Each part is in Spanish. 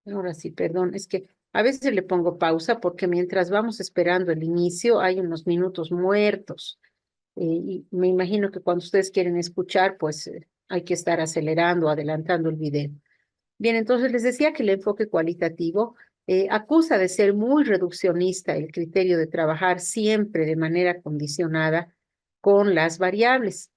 Ahora sí, perdón, es que a veces le pongo pausa porque mientras vamos esperando el inicio hay unos minutos muertos. Y me imagino que cuando ustedes quieren escuchar, pues hay que estar acelerando, adelantando el video. Bien, entonces les decía que el enfoque cualitativo acusa de ser muy reduccionista el criterio de trabajar siempre de manera condicionada con las variables.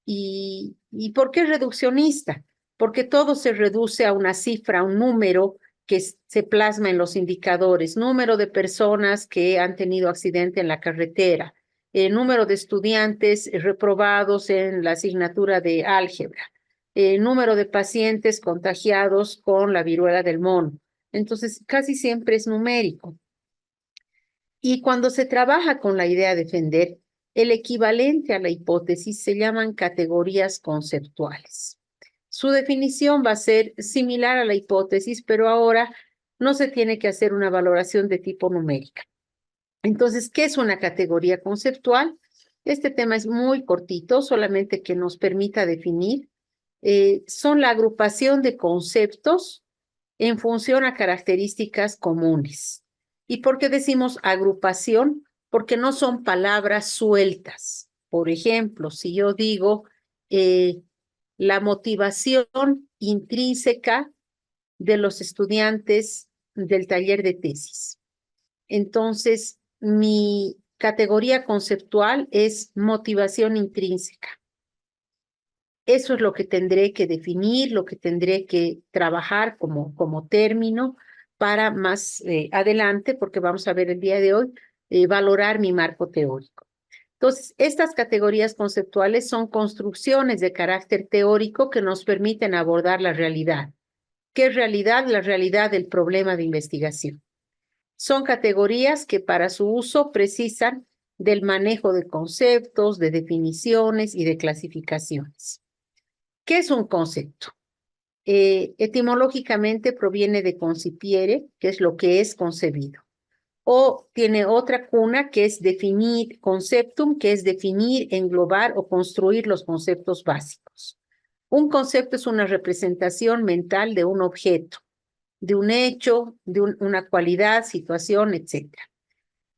¿Y por qué reduccionista? Porque todo se reduce a una cifra, a un número que se plasma en los indicadores, número de personas que han tenido accidente en la carretera, número de estudiantes reprobados en la asignatura de álgebra, número de pacientes contagiados con la viruela del mono. Entonces, casi siempre es numérico. Y cuando se trabaja con la idea de defender, el equivalente a la hipótesis se llaman categorías conceptuales. Su definición va a ser similar a la hipótesis, pero ahora no se tiene que hacer una valoración de tipo numérica. Entonces, ¿qué es una categoría conceptual? Este tema es muy cortito, solamente que nos permita definir. Son la agrupación de conceptos en función a características comunes. ¿Y por qué decimos agrupación? Porque no son palabras sueltas. Por ejemplo, si yo digo la motivación intrínseca de los estudiantes del taller de tesis. Entonces, mi categoría conceptual es motivación intrínseca. Eso es lo que tendré que definir, lo que tendré que trabajar como término para más adelante, porque vamos a ver el día de hoy, valorar mi marco teórico. Entonces, estas categorías conceptuales son construcciones de carácter teórico que nos permiten abordar la realidad. ¿Qué es realidad? La realidad del problema de investigación. Son categorías que para su uso precisan del manejo de conceptos, de definiciones y de clasificaciones. ¿Qué es un concepto? Etimológicamente proviene de concipiere, que es lo que es concebido. O tiene otra cuna que es definir, conceptum, que es definir, englobar o construir los conceptos básicos. Un concepto es una representación mental de un objeto, de un hecho, de una cualidad, situación, etc.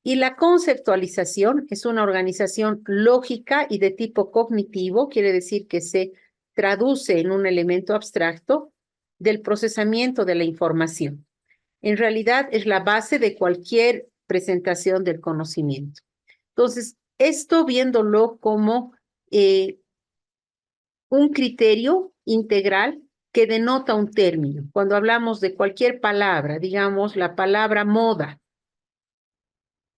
Y la conceptualización es una organización lógica y de tipo cognitivo, quiere decir que se traduce en un elemento abstracto del procesamiento de la información. En realidad es la base de cualquier presentación del conocimiento. Entonces, esto viéndolo como un criterio integral que denota un término. Cuando hablamos de cualquier palabra, digamos la palabra moda,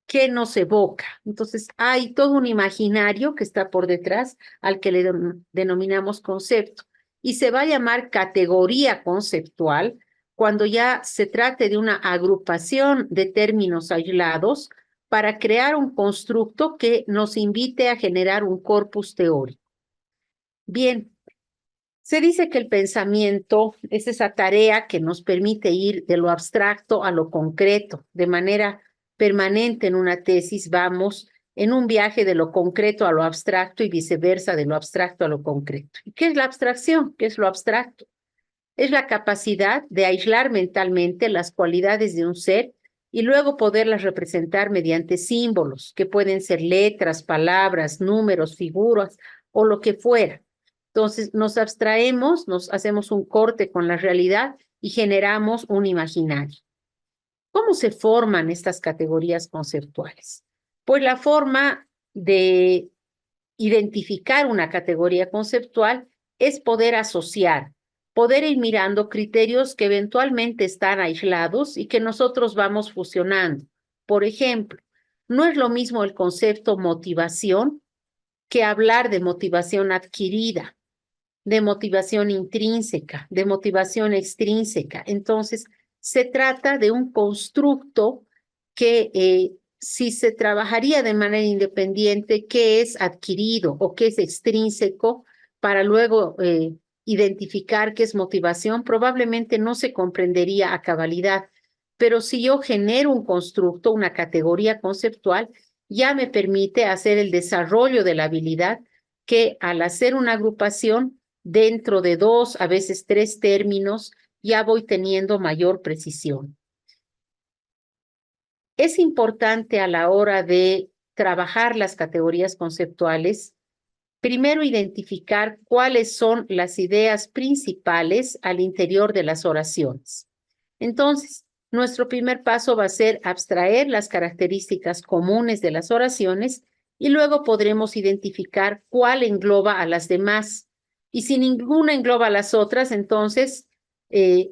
¿qué nos evoca? Entonces, hay todo un imaginario que está por detrás al que le denominamos concepto y se va a llamar categoría conceptual cuando ya se trate de una agrupación de términos aislados para crear un constructo que nos invite a generar un corpus teórico. Bien, se dice que el pensamiento es esa tarea que nos permite ir de lo abstracto a lo concreto. De manera permanente en una tesis vamos en un viaje de lo concreto a lo abstracto y viceversa, de lo abstracto a lo concreto. ¿Y qué es la abstracción? ¿Qué es lo abstracto? Es la capacidad de aislar mentalmente las cualidades de un ser y luego poderlas representar mediante símbolos, que pueden ser letras, palabras, números, figuras o lo que fuera. Entonces nos abstraemos, nos hacemos un corte con la realidad y generamos un imaginario. ¿Cómo se forman estas categorías conceptuales? Pues la forma de identificar una categoría conceptual es poder asociar, poder ir mirando criterios que eventualmente están aislados y que nosotros vamos fusionando. Por ejemplo, no es lo mismo el concepto motivación que hablar de motivación adquirida, de motivación intrínseca, de motivación extrínseca. Entonces, se trata de un constructo que si se trabajaría de manera independiente, qué es adquirido o qué es extrínseco, para luego identificar qué es motivación, probablemente no se comprendería a cabalidad. Pero si yo genero un constructo, una categoría conceptual, ya me permite hacer el desarrollo de la habilidad que al hacer una agrupación dentro de dos, a veces tres términos, ya voy teniendo mayor precisión. Es importante a la hora de trabajar las categorías conceptuales, primero identificar cuáles son las ideas principales al interior de las oraciones. Entonces, nuestro primer paso va a ser abstraer las características comunes de las oraciones y luego podremos identificar cuál engloba a las demás. Y si ninguna engloba a las otras, entonces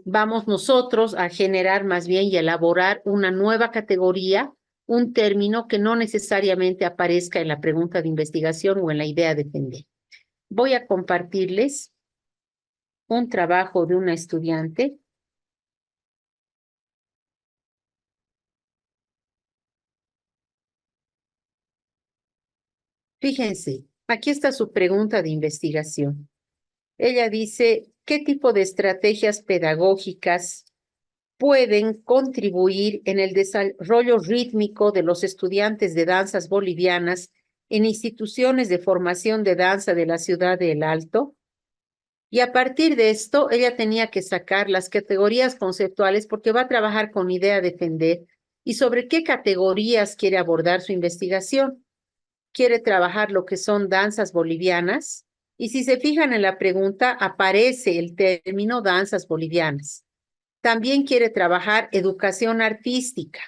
vamos nosotros a generar más bien y elaborar una nueva categoría, un término que no necesariamente aparezca en la pregunta de investigación o en la idea de defender. Voy a compartirles un trabajo de una estudiante. Fíjense, aquí está su pregunta de investigación. Ella dice, ¿qué tipo de estrategias pedagógicas pueden contribuir en el desarrollo rítmico de los estudiantes de danzas bolivianas en instituciones de formación de danza de la ciudad de El Alto? Y a partir de esto, ella tenía que sacar las categorías conceptuales porque va a trabajar con idea de defender y sobre qué categorías quiere abordar su investigación. Quiere trabajar lo que son danzas bolivianas y si se fijan en la pregunta, aparece el término danzas bolivianas. También quiere trabajar educación artística,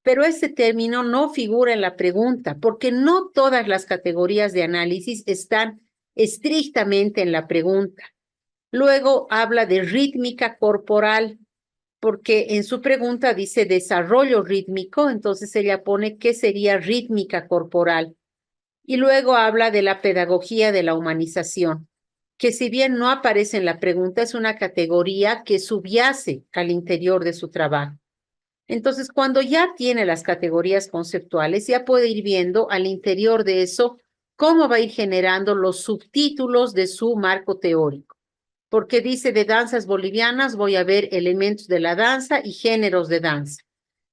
pero este término no figura en la pregunta porque no todas las categorías de análisis están estrictamente en la pregunta. Luego habla de rítmica corporal, porque en su pregunta dice desarrollo rítmico, entonces ella pone qué sería rítmica corporal. Y luego habla de la pedagogía de la humanización, que si bien no aparece en la pregunta, es una categoría que subyace al interior de su trabajo. Entonces, cuando ya tiene las categorías conceptuales, ya puede ir viendo al interior de eso cómo va a ir generando los subtítulos de su marco teórico. Porque dice de danzas bolivianas voy a ver elementos de la danza y géneros de danza.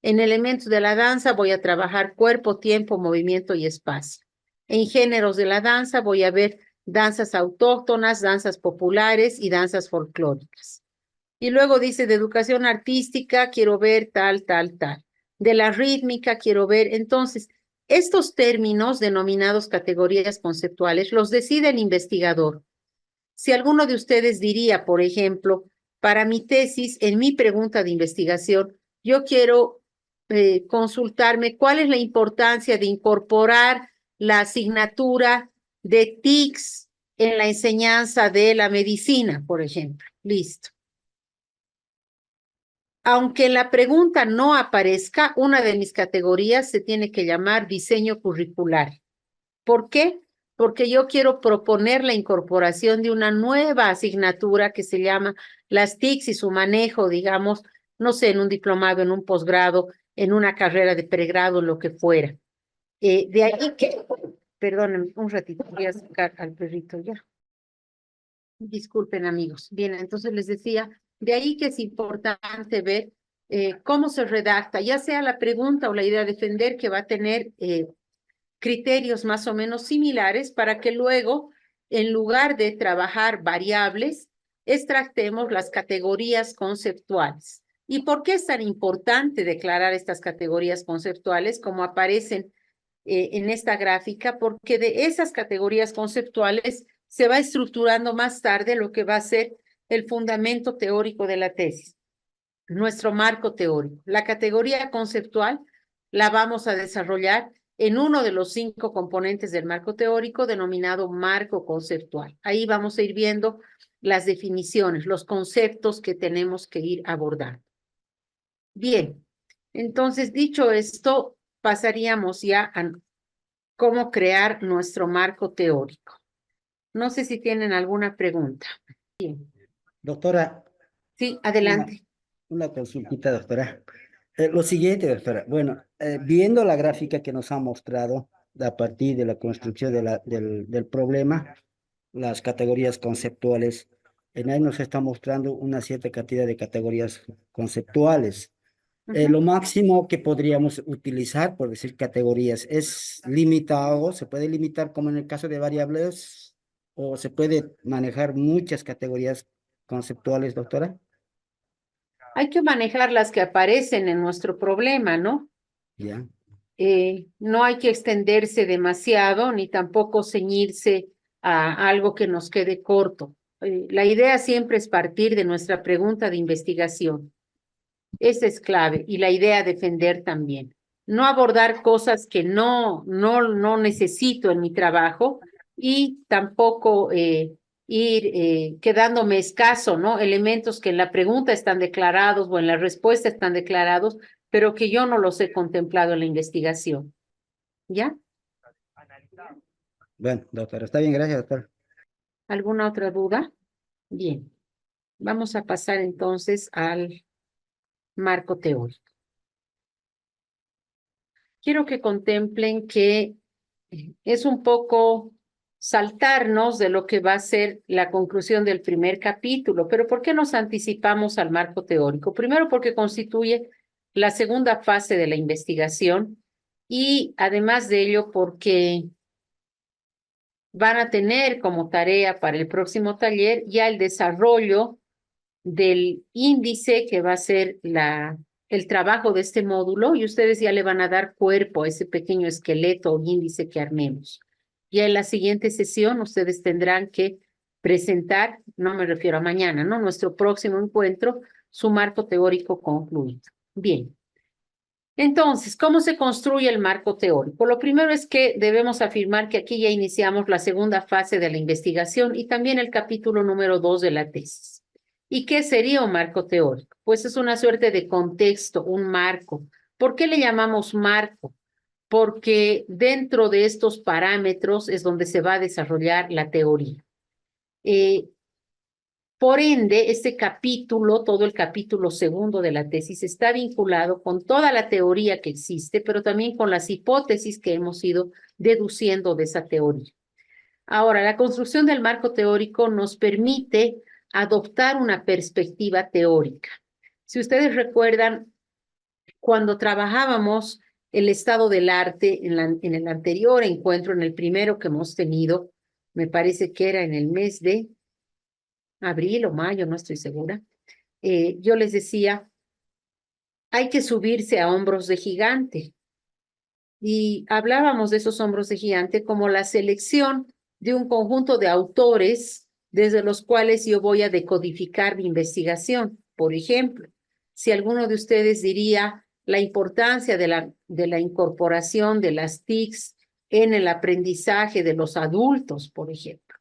En elementos de la danza voy a trabajar cuerpo, tiempo, movimiento y espacio. En géneros de la danza voy a ver danzas autóctonas, danzas populares y danzas folclóricas. Y luego dice de educación artística quiero ver tal, tal, tal. De la rítmica quiero ver. Entonces, estos términos denominados categorías conceptuales los decide el investigador. Si alguno de ustedes diría, por ejemplo, para mi tesis, en mi pregunta de investigación, yo quiero consultarme cuál es la importancia de incorporar la asignatura de TICS en la enseñanza de la medicina, por ejemplo. Listo. Aunque en la pregunta no aparezca, una de mis categorías se tiene que llamar diseño curricular. ¿Por qué? Porque yo quiero proponer la incorporación de una nueva asignatura que se llama las TICs y su manejo, digamos, no sé, en un diplomado, en un posgrado, en una carrera de pregrado, lo que fuera. De ahí que, perdónenme, un ratito, voy a sacar al perrito ya. Disculpen, amigos. Bien, entonces les decía, de ahí que es importante ver cómo se redacta, ya sea la pregunta o la idea de defender que va a tener criterios más o menos similares para que luego, en lugar de trabajar variables, extractemos las categorías conceptuales. ¿Y por qué es tan importante declarar estas categorías conceptuales como aparecen en esta gráfica? Porque de esas categorías conceptuales se va estructurando más tarde lo que va a ser el fundamento teórico de la tesis, nuestro marco teórico. La categoría conceptual la vamos a desarrollar en uno de los 5 componentes del marco teórico denominado marco conceptual. Ahí vamos a ir viendo las definiciones, los conceptos que tenemos que ir abordando. Bien, entonces dicho esto, pasaríamos ya a cómo crear nuestro marco teórico. No sé si tienen alguna pregunta. Bien. Doctora, Sí, una, adelante. una consultita, doctora. Lo siguiente, doctora. Bueno, viendo la gráfica que nos ha mostrado a partir de la construcción del problema, las categorías conceptuales, en ahí nos está mostrando una cierta cantidad de categorías conceptuales. Lo máximo que podríamos utilizar, por decir categorías, es limitado, se puede limitar como en el caso de variables, o se puede manejar muchas categorías conceptuales, doctora. Hay que manejar las que aparecen en nuestro problema, ¿no? ¿Ya? No hay que extenderse demasiado ni tampoco ceñirse a algo que nos quede corto. La idea siempre es partir de nuestra pregunta de investigación. Esa es clave y la idea defender también. No abordar cosas que no necesito en mi trabajo y tampoco ir quedándome escaso, ¿no? Elementos que en la pregunta están declarados o en la respuesta están declarados, pero que yo no los he contemplado en la investigación. ¿Ya? Bueno, doctora, está bien, gracias, doctora. ¿Alguna otra duda? Bien. Vamos a pasar entonces al marco teórico. Quiero que contemplen que es un poco saltarnos de lo que va a ser la conclusión del primer capítulo, pero ¿por qué nos anticipamos al marco teórico? Primero porque constituye la segunda fase de la investigación y además de ello porque van a tener como tarea para el próximo taller ya el desarrollo del índice que va a ser el trabajo de este módulo y ustedes ya le van a dar cuerpo a ese pequeño esqueleto o índice que armemos. Ya en la siguiente sesión ustedes tendrán que presentar, no me refiero a mañana, ¿no? Nuestro próximo encuentro, su marco teórico concluido. Bien. Entonces, ¿cómo se construye el marco teórico? Lo primero es que debemos afirmar que aquí ya iniciamos la segunda fase de la investigación y también el capítulo número 2 de la tesis. ¿Y qué sería un marco teórico? Pues es una suerte de contexto, un marco. ¿Por qué le llamamos marco? Porque dentro de estos parámetros es donde se va a desarrollar la teoría. Eh, por ende, este capítulo, todo el capítulo segundo de la tesis, está vinculado con toda la teoría que existe, pero también con las hipótesis que hemos ido deduciendo de esa teoría. Ahora, la construcción del marco teórico nos permite adoptar una perspectiva teórica. Si ustedes recuerdan, cuando trabajábamos el estado del arte en el anterior encuentro, en el primero que hemos tenido, me parece que era en el mes de abril o mayo, no estoy segura, yo les decía, hay que subirse a hombros de gigante. Y hablábamos de esos hombros de gigante como la selección de un conjunto de autores desde los cuales yo voy a decodificar mi investigación. Por ejemplo, si alguno de ustedes diría la importancia de la incorporación de las TICs en el aprendizaje de los adultos, por ejemplo.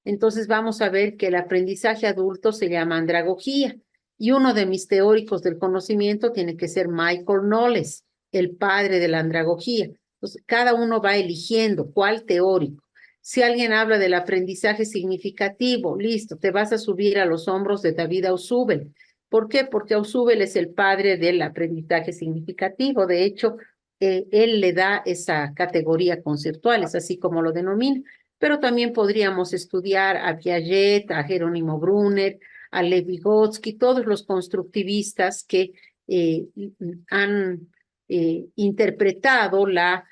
Entonces vamos a ver que el aprendizaje adulto se llama andragogía y uno de mis teóricos del conocimiento tiene que ser Michael Knowles, el padre de la andragogía. Entonces cada uno va eligiendo cuál teórico. Si alguien habla del aprendizaje significativo, listo, te vas a subir a los hombros de David Ausubel. ¿Por qué? Porque Ausubel es el padre del aprendizaje significativo. De hecho, él le da esa categoría conceptual, es así como lo denomina, pero también podríamos estudiar a Piaget, a Jerónimo Brunner, a Lev Vygotsky, todos los constructivistas que han interpretado la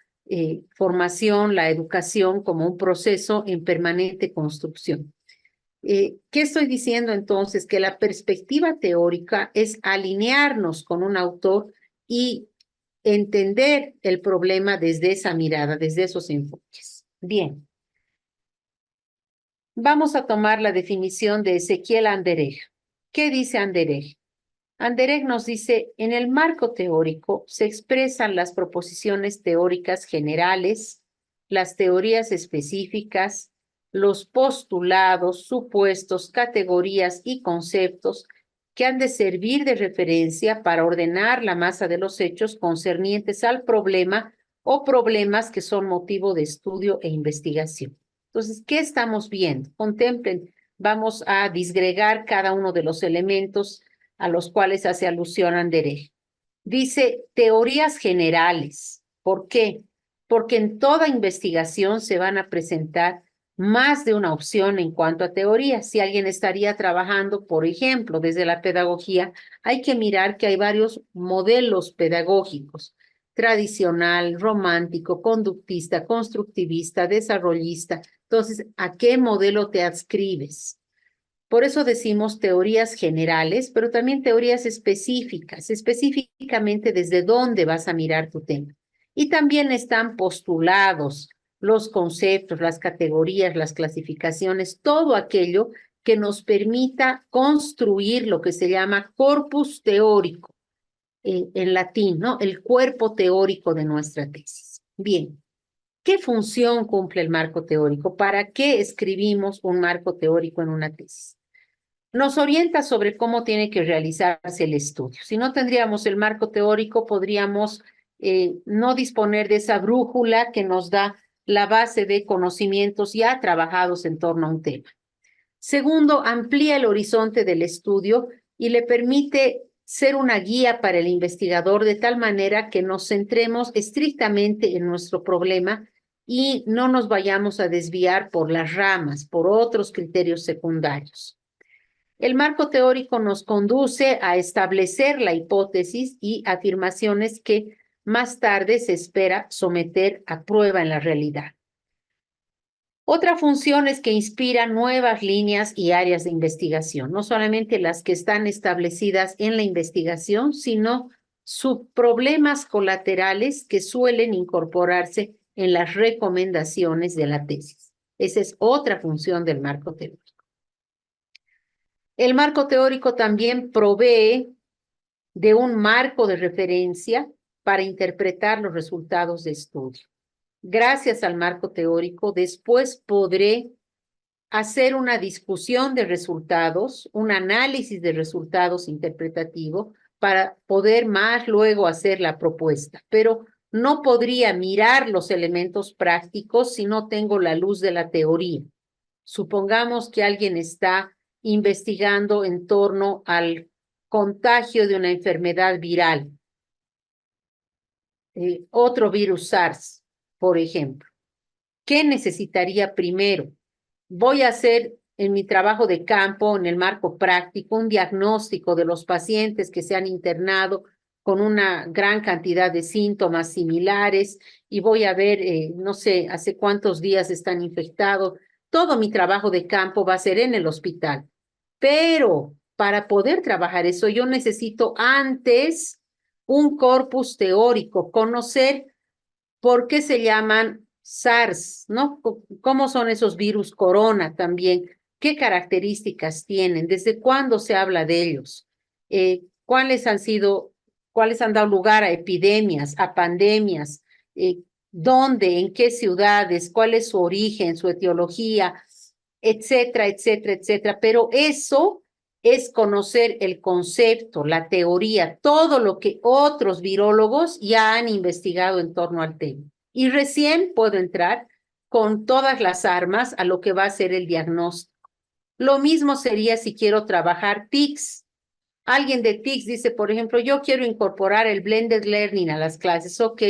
formación, la educación como un proceso en permanente construcción. ¿Qué estoy diciendo entonces? Que la perspectiva teórica es alinearnos con un autor y entender el problema desde esa mirada, desde esos enfoques. Bien. Vamos a tomar la definición de Ezequiel Anderegg. ¿Qué dice Anderegg? Anderegg nos dice, en el marco teórico se expresan las proposiciones teóricas generales, las teorías específicas, los postulados, supuestos, categorías y conceptos que han de servir de referencia para ordenar la masa de los hechos concernientes al problema o problemas que son motivo de estudio e investigación. Entonces, ¿qué estamos viendo? Contemplen, vamos a disgregar cada uno de los elementos a los cuales hace alusión Anderegg. Dice teorías generales. ¿Por qué? Porque en toda investigación se van a presentar más de una opción en cuanto a teoría. Si alguien estaría trabajando, por ejemplo, desde la pedagogía, hay que mirar que hay varios modelos pedagógicos: tradicional, romántico, conductista, constructivista, desarrollista. Entonces, ¿a qué modelo te adscribes? Por eso decimos teorías generales, pero también teorías específicas, específicamente desde dónde vas a mirar tu tema. Y también están postulados los conceptos, las categorías, las clasificaciones, todo aquello que nos permita construir lo que se llama corpus teórico, en latín, ¿no? El cuerpo teórico de nuestra tesis. Bien, ¿qué función cumple el marco teórico? ¿Para qué escribimos un marco teórico en una tesis? Nos orienta sobre cómo tiene que realizarse el estudio. Si no tendríamos el marco teórico, podríamos no disponer de esa brújula que nos da la base de conocimientos ya trabajados en torno a un tema. Segundo, amplía el horizonte del estudio y le permite ser una guía para el investigador de tal manera que nos centremos estrictamente en nuestro problema y no nos vayamos a desviar por las ramas, por otros criterios secundarios. El marco teórico nos conduce a establecer la hipótesis y afirmaciones que más tarde se espera someter a prueba en la realidad. Otra función es que inspira nuevas líneas y áreas de investigación, no solamente las que están establecidas en la investigación, sino subproblemas colaterales que suelen incorporarse en las recomendaciones de la tesis. Esa es otra función del marco teórico. El marco teórico también provee de un marco de referencia para interpretar los resultados de estudio. Gracias al marco teórico, después podré hacer una discusión de resultados, un análisis de resultados interpretativo para poder más luego hacer la propuesta. Pero no podría mirar los elementos prácticos si no tengo la luz de la teoría. Supongamos que alguien está investigando en torno al contagio de una enfermedad viral, otro virus SARS, por ejemplo. ¿Qué necesitaría primero? Voy a hacer en mi trabajo de campo, en el marco práctico, un diagnóstico de los pacientes que se han internado con una gran cantidad de síntomas similares y voy a ver, no sé, hace cuántos días están infectados. Todo mi trabajo de campo va a ser en el hospital. Pero para poder trabajar eso, yo necesito antes un corpus teórico, conocer por qué se llaman SARS, ¿no? ¿Cómo son esos virus corona también? ¿Qué características tienen? ¿Desde cuándo se habla de ellos? ¿Cuáles han dado lugar a epidemias, a pandemias? ¿Dónde, en qué ciudades? ¿Cuál es su origen, su etiología? Etcétera, etcétera, etcétera. Pero eso es conocer el concepto, la teoría, todo lo que otros virólogos ya han investigado en torno al tema. Y recién puedo entrar con todas las armas a lo que va a ser el diagnóstico. Lo mismo sería si quiero trabajar TICS. Alguien de TICS dice, por ejemplo, yo quiero incorporar el blended learning a las clases. Ok,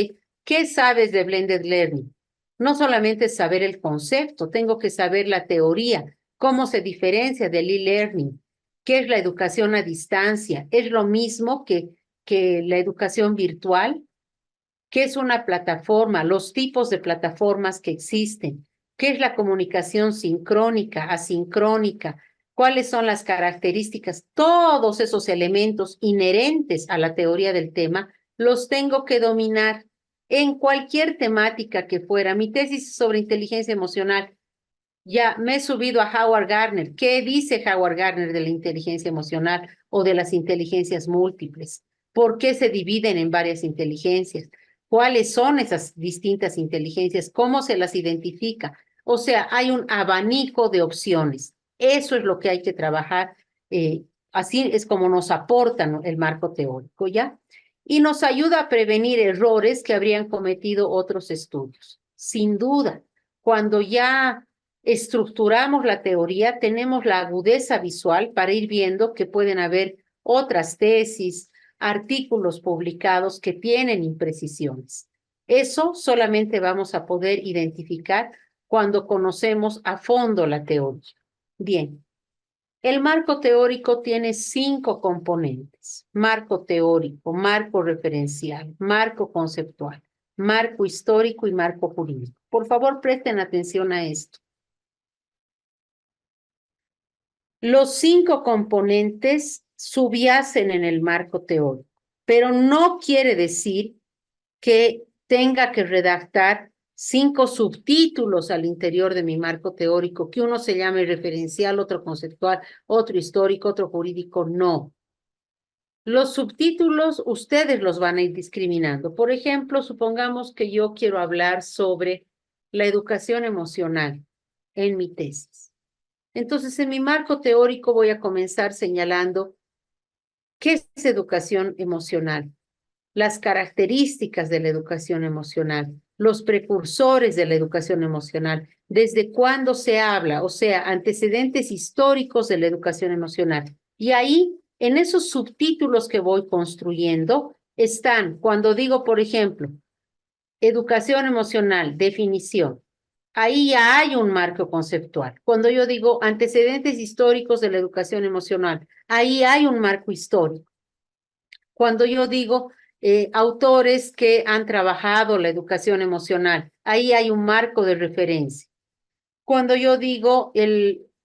¿qué sabes de blended learning? No solamente saber el concepto, tengo que saber la teoría, cómo se diferencia del e-learning, qué es la educación a distancia, es lo mismo que la educación virtual, qué es una plataforma, los tipos de plataformas que existen, qué es la comunicación sincrónica, asincrónica, cuáles son las características, todos esos elementos inherentes a la teoría del tema, los tengo que dominar en cualquier temática que fuera. Mi tesis es sobre inteligencia emocional. Ya me he subido a Howard Gardner. ¿Qué dice Howard Gardner de la inteligencia emocional o de las inteligencias múltiples? ¿Por qué se dividen en varias inteligencias? ¿Cuáles son esas distintas inteligencias? ¿Cómo se las identifica? O sea, hay un abanico de opciones. Eso es lo que hay que trabajar. Así es como nos aportan el marco teórico, ¿ya? Y nos ayuda a prevenir errores que habrían cometido otros estudios. Sin duda, cuando ya estructuramos la teoría, tenemos la agudeza visual para ir viendo que pueden haber otras tesis, artículos publicados que tienen imprecisiones. Eso solamente vamos a poder identificar cuando conocemos a fondo la teoría. Bien, el marco teórico tiene 5 componentes: marco teórico, marco referencial, marco conceptual, marco histórico y marco jurídico. Por favor, presten atención a esto. Los 5 componentes subyacen en el marco teórico, pero no quiere decir que tenga que redactar 5 subtítulos al interior de mi marco teórico, que uno se llame referencial, otro conceptual, otro histórico, otro jurídico, no. Los subtítulos ustedes los van a ir discriminando. Por ejemplo, supongamos que yo quiero hablar sobre la educación emocional en mi tesis. Entonces, en mi marco teórico voy a comenzar señalando qué es educación emocional, las características de la educación emocional, los precursores de la educación emocional, desde cuándo se habla, o sea, antecedentes históricos de la educación emocional. Y ahí, en esos subtítulos que voy construyendo, están, cuando digo, por ejemplo, educación emocional, definición. Ahí ya hay un marco conceptual. Cuando yo digo antecedentes históricos de la educación emocional, ahí hay un marco histórico. Cuando yo digo autores que han trabajado la educación emocional, ahí hay un marco de referencia. Cuando yo digo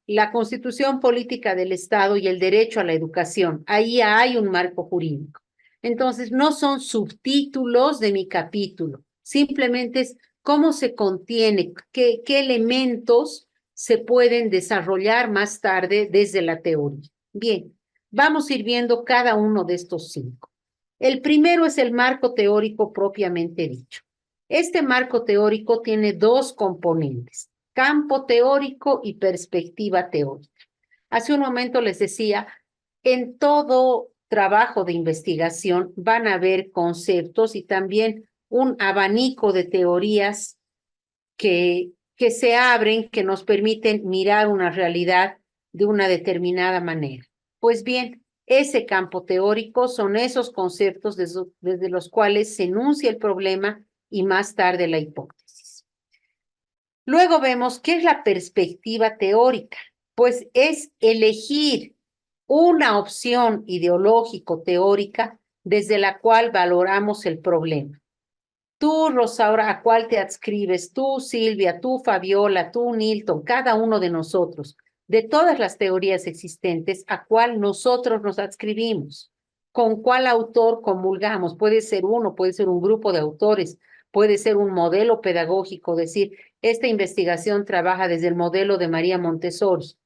la constitución política del Estado y el derecho a la educación, ahí hay un marco jurídico. Entonces, no son subtítulos de mi capítulo, simplemente es cómo se contiene, qué elementos se pueden desarrollar más tarde desde la teoría. Bien, vamos a ir viendo cada uno de estos 5. El primero es el marco teórico propiamente dicho. Este marco teórico tiene 2 componentes: campo teórico y perspectiva teórica. Hace un momento les decía, en todo trabajo de investigación van a haber conceptos y también un abanico de teorías que se abren, que nos permiten mirar una realidad de una determinada manera. Pues bien, ese campo teórico son esos conceptos desde los cuales se enuncia el problema y más tarde la hipótesis. Luego vemos qué es la perspectiva teórica. Pues es elegir una opción ideológico-teórica desde la cual valoramos el problema. Tú, Rosaura, ¿a cuál te adscribes? Tú, Silvia, tú, Fabiola, tú, Nilton, cada uno de nosotros, de todas las teorías existentes, ¿a cuál nosotros nos adscribimos? ¿Con cuál autor comulgamos? Puede ser uno, puede ser un grupo de autores, puede ser un modelo pedagógico, decir, esta investigación trabaja desde el modelo de María Montessori.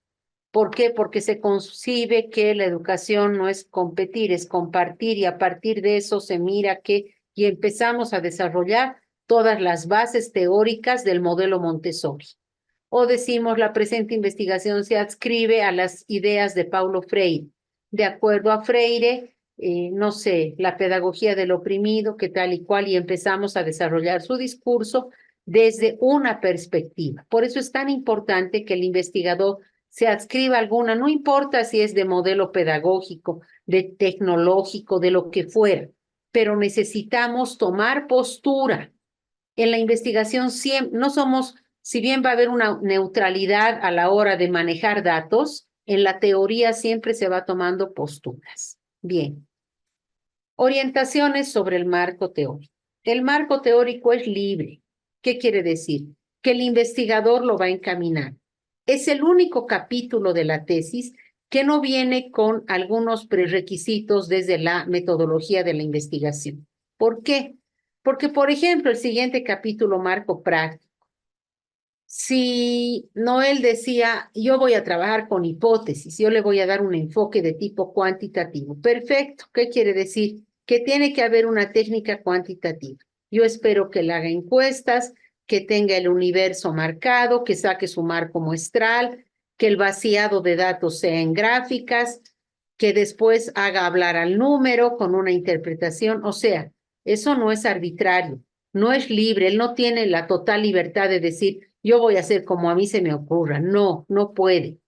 ¿Por qué? Porque se concibe que la educación no es competir, es compartir, y a partir de eso se mira que y empezamos a desarrollar todas las bases teóricas del modelo Montessori. O decimos, la presente investigación se adscribe a las ideas de Paulo Freire. De acuerdo a Freire, no sé, la pedagogía del oprimido, que tal y cual, y empezamos a desarrollar su discurso desde una perspectiva. Por eso es tan importante que el investigador se adscriba alguna, no importa si es de modelo pedagógico, de tecnológico, de lo que fuera, pero necesitamos tomar postura. En la investigación no somos, si bien va a haber una neutralidad a la hora de manejar datos, en la teoría siempre se va tomando posturas. Bien. Orientaciones sobre el marco teórico. El marco teórico es libre. ¿Qué quiere decir? Que el investigador lo va a encaminar. Es el único capítulo de la tesis que no viene con algunos prerequisitos desde la metodología de la investigación. ¿Por qué? Porque, por ejemplo, el siguiente capítulo, marco práctico. Si Noel decía, yo voy a trabajar con hipótesis, yo le voy a dar un enfoque de tipo cuantitativo. Perfecto. ¿Qué quiere decir? Que tiene que haber una técnica cuantitativa. Yo espero que le haga encuestas, que tenga el universo marcado, que saque su marco muestral, que el vaciado de datos sea en gráficas, que después haga hablar al número con una interpretación. O sea, eso no es arbitrario, no es libre, él no tiene la total libertad de decir, yo voy a hacer como a mí se me ocurra. No, no puede.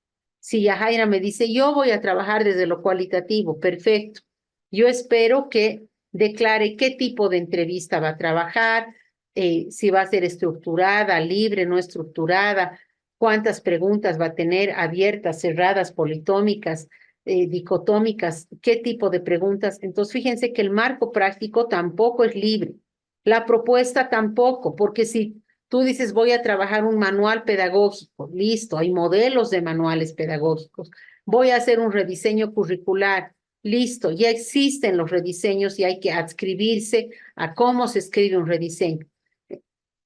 Si Yajaira me dice, yo voy a trabajar desde lo cualitativo, perfecto. Yo espero que declare qué tipo de entrevista va a trabajar, si va a ser estructurada, libre, no estructurada, cuántas preguntas va a tener, abiertas, cerradas, politómicas, dicotómicas, qué tipo de preguntas. Entonces, fíjense que el marco práctico tampoco es libre. La propuesta tampoco, porque si Tú dices, voy a trabajar un manual pedagógico. Listo, hay modelos de manuales pedagógicos. Voy a hacer un rediseño curricular. Listo, ya existen los rediseños y hay que adscribirse a cómo se escribe un rediseño.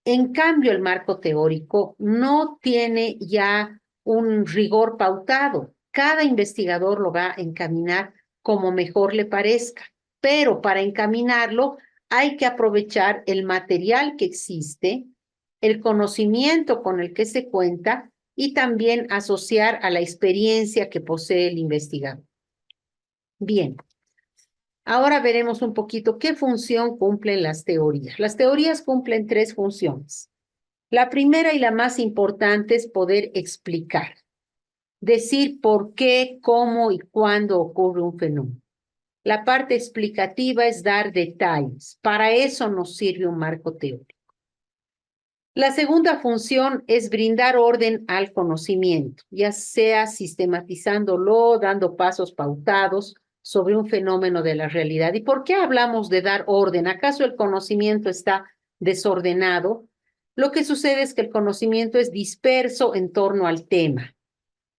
En cambio, el marco teórico no tiene ya un rigor pautado. Cada investigador lo va a encaminar como mejor le parezca, pero para encaminarlo hay que aprovechar el material que existe, el conocimiento con el que se cuenta y también asociar a la experiencia que posee el investigador. Bien, ahora veremos un poquito qué función cumplen las teorías. Las teorías cumplen tres funciones. La primera y la más importante es poder explicar, decir por qué, cómo y cuándo ocurre un fenómeno. La parte explicativa es dar detalles. Para eso nos sirve un marco teórico. La segunda función es brindar orden al conocimiento, ya sea sistematizándolo, dando pasos pautados sobre un fenómeno de la realidad. ¿Y por qué hablamos de dar orden? ¿Acaso el conocimiento está desordenado? Lo que sucede es que el conocimiento es disperso en torno al tema.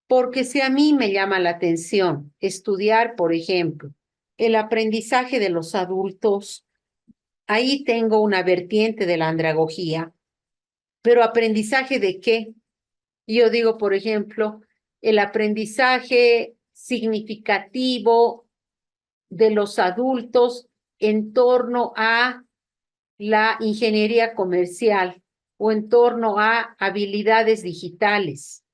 Porque si a mí me llama la atención estudiar, por ejemplo, el aprendizaje de los adultos, ahí tengo una vertiente de la andragogía, pero ¿aprendizaje de qué? Yo digo, por ejemplo, el aprendizaje significativo de los adultos en torno a la ingeniería comercial o en torno a habilidades digitales,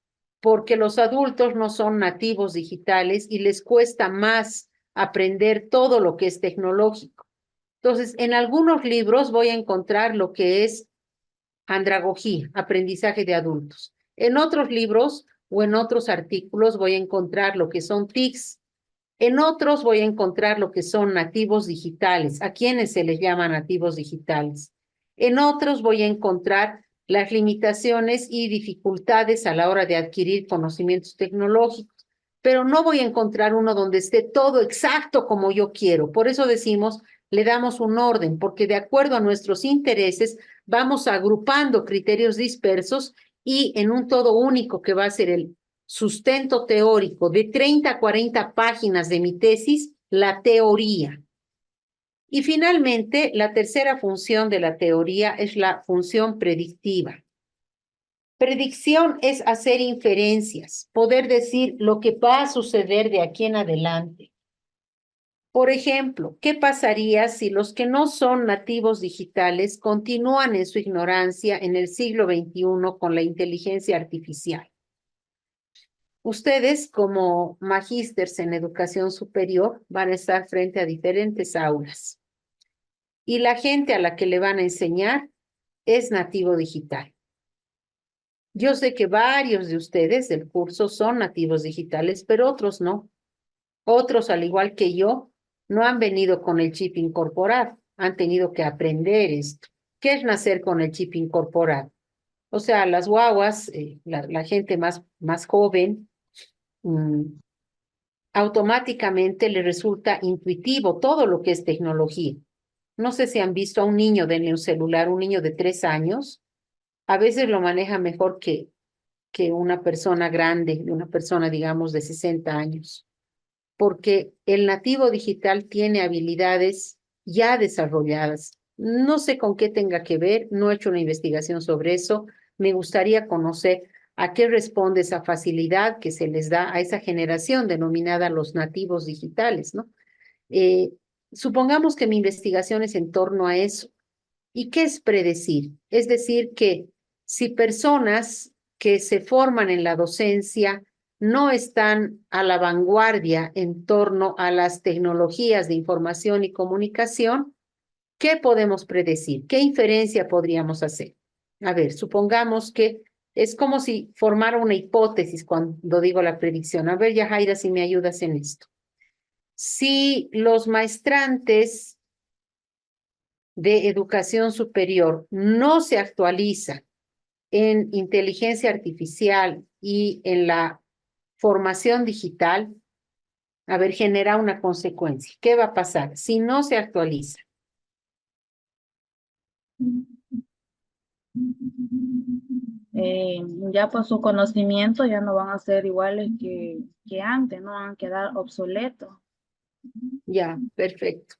porque los adultos no son nativos digitales y les cuesta más aprender todo lo que es tecnológico. Entonces, en algunos libros voy a encontrar lo que es andragogía, aprendizaje de adultos. En otros libros o en otros artículos voy a encontrar lo que son TICs. En otros voy a encontrar lo que son nativos digitales, a quienes se les llama nativos digitales. En otros voy a encontrar las limitaciones y dificultades a la hora de adquirir conocimientos tecnológicos, pero no voy a encontrar uno donde esté todo exacto como yo quiero. Por eso decimos, le damos un orden, porque de acuerdo a nuestros intereses vamos agrupando criterios dispersos y en un todo único que va a ser el sustento teórico de 30 a 40 páginas de mi tesis, la teoría. Y finalmente, la tercera función de la teoría es la función predictiva. Predicción es hacer inferencias, poder decir lo que va a suceder de aquí en adelante. Por ejemplo, ¿qué pasaría si los que no son nativos digitales continúan en su ignorancia en el siglo XXI con la inteligencia artificial? Ustedes, como magísters en educación superior, van a estar frente a diferentes aulas. Y la gente a la que le van a enseñar es nativo digital. Yo sé que varios de ustedes del curso son nativos digitales, pero otros no. Otros, al igual que yo, no han venido con el chip incorporado. Han tenido que aprender esto. ¿Qué es nacer con el chip incorporado? O sea, las guaguas, la gente más joven, automáticamente le resulta intuitivo todo lo que es tecnología. No sé si han visto a un niño, denle un celular, un niño de 3 años, a veces lo maneja mejor que una persona grande, una persona, digamos, de 60 años, porque el nativo digital tiene habilidades ya desarrolladas. No sé con qué tenga que ver, no he hecho una investigación sobre eso. Me gustaría conocer a qué responde esa facilidad que se les da a esa generación denominada los nativos digitales, ¿no? Eh, Supongamos que mi investigación es en torno a eso. ¿Y qué es predecir? Es decir, que si personas que se forman en la docencia no están a la vanguardia en torno a las tecnologías de información y comunicación, ¿qué podemos predecir? ¿Qué inferencia podríamos hacer? A ver, supongamos que es como si formara una hipótesis cuando digo la predicción. A ver, Yajaira, si me ayudas en esto. Si los maestrantes de educación superior no se actualizan en inteligencia artificial y en la formación digital, a ver, genera una consecuencia. ¿Qué va a pasar si no se actualiza? Ya por su conocimiento ya no van a ser iguales que antes, no van a quedar obsoletos. Ya, perfecto.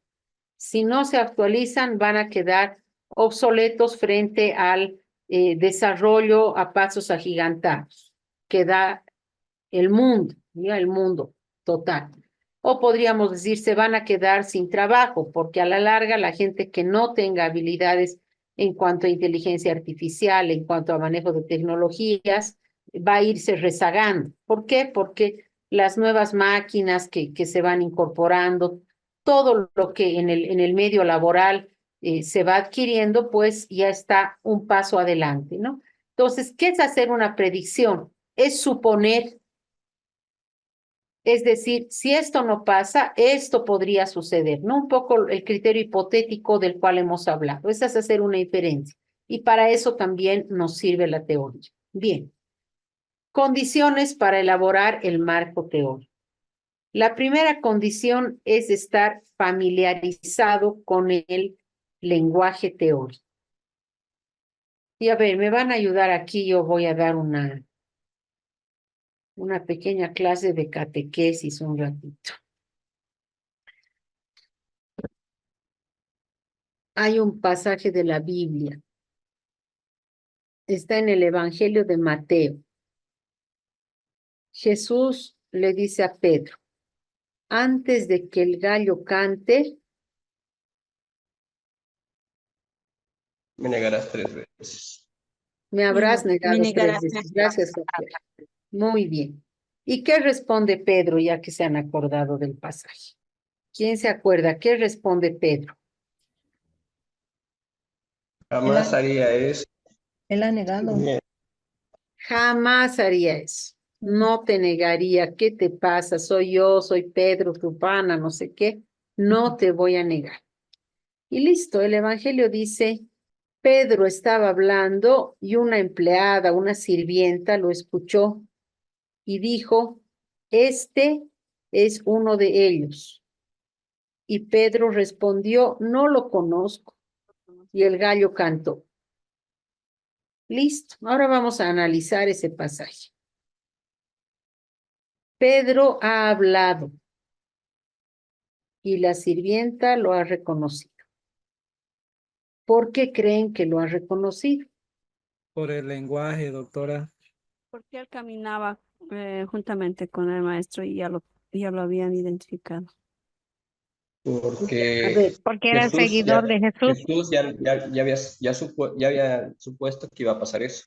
Si no se actualizan, van a quedar obsoletos frente al desarrollo a pasos agigantados que da el mundo, ya el mundo total. O podríamos decir, se van a quedar sin trabajo, porque a la larga la gente que no tenga habilidades en cuanto a inteligencia artificial, en cuanto a manejo de tecnologías, va a irse rezagando. ¿Por qué? Porque las nuevas máquinas que se van incorporando, todo lo que en el medio laboral se va adquiriendo, pues ya está un paso adelante, ¿no? Entonces, ¿qué es hacer una predicción? Es suponer, es decir, si esto no pasa, esto podría suceder, ¿no? Un poco el criterio hipotético del cual hemos hablado. Esa es hacer una inferencia. Y para eso también nos sirve la teoría. Bien. Condiciones para elaborar el marco teórico. La primera condición es estar familiarizado con el lenguaje teórico. Y a ver, me van a ayudar aquí, yo voy a dar una pequeña clase de catequesis un ratito. Hay un pasaje de la Biblia, está en el Evangelio de Mateo. Jesús le dice a Pedro, antes de que el gallo cante, Me negarás 3 veces. me habrás Me negado tres negarás veces. tres Gracias, Javier. Muy bien. ¿Y qué responde Pedro, ya que se han acordado del pasaje? ¿Quién se acuerda? ¿Qué responde Pedro? Jamás haría eso. Él ha negado. Bien. Jamás haría eso. No te negaría. ¿Qué te pasa? Soy yo, soy Pedro, tu pana, no sé qué. No te voy a negar. Y listo, el Evangelio dice, Pedro estaba hablando y una empleada, una sirvienta, lo escuchó y dijo, este es uno de ellos. Y Pedro respondió, no lo conozco. Y el gallo cantó. Listo, ahora vamos a analizar ese pasaje. Pedro ha hablado y la sirvienta lo ha reconocido. ¿Por qué creen que lo ha reconocido? Por el lenguaje, doctora. Porque él caminaba juntamente con el maestro y ya lo habían identificado. A Porque ver, Porque era el seguidor de Jesús. Jesús ya había supuesto que iba a pasar eso.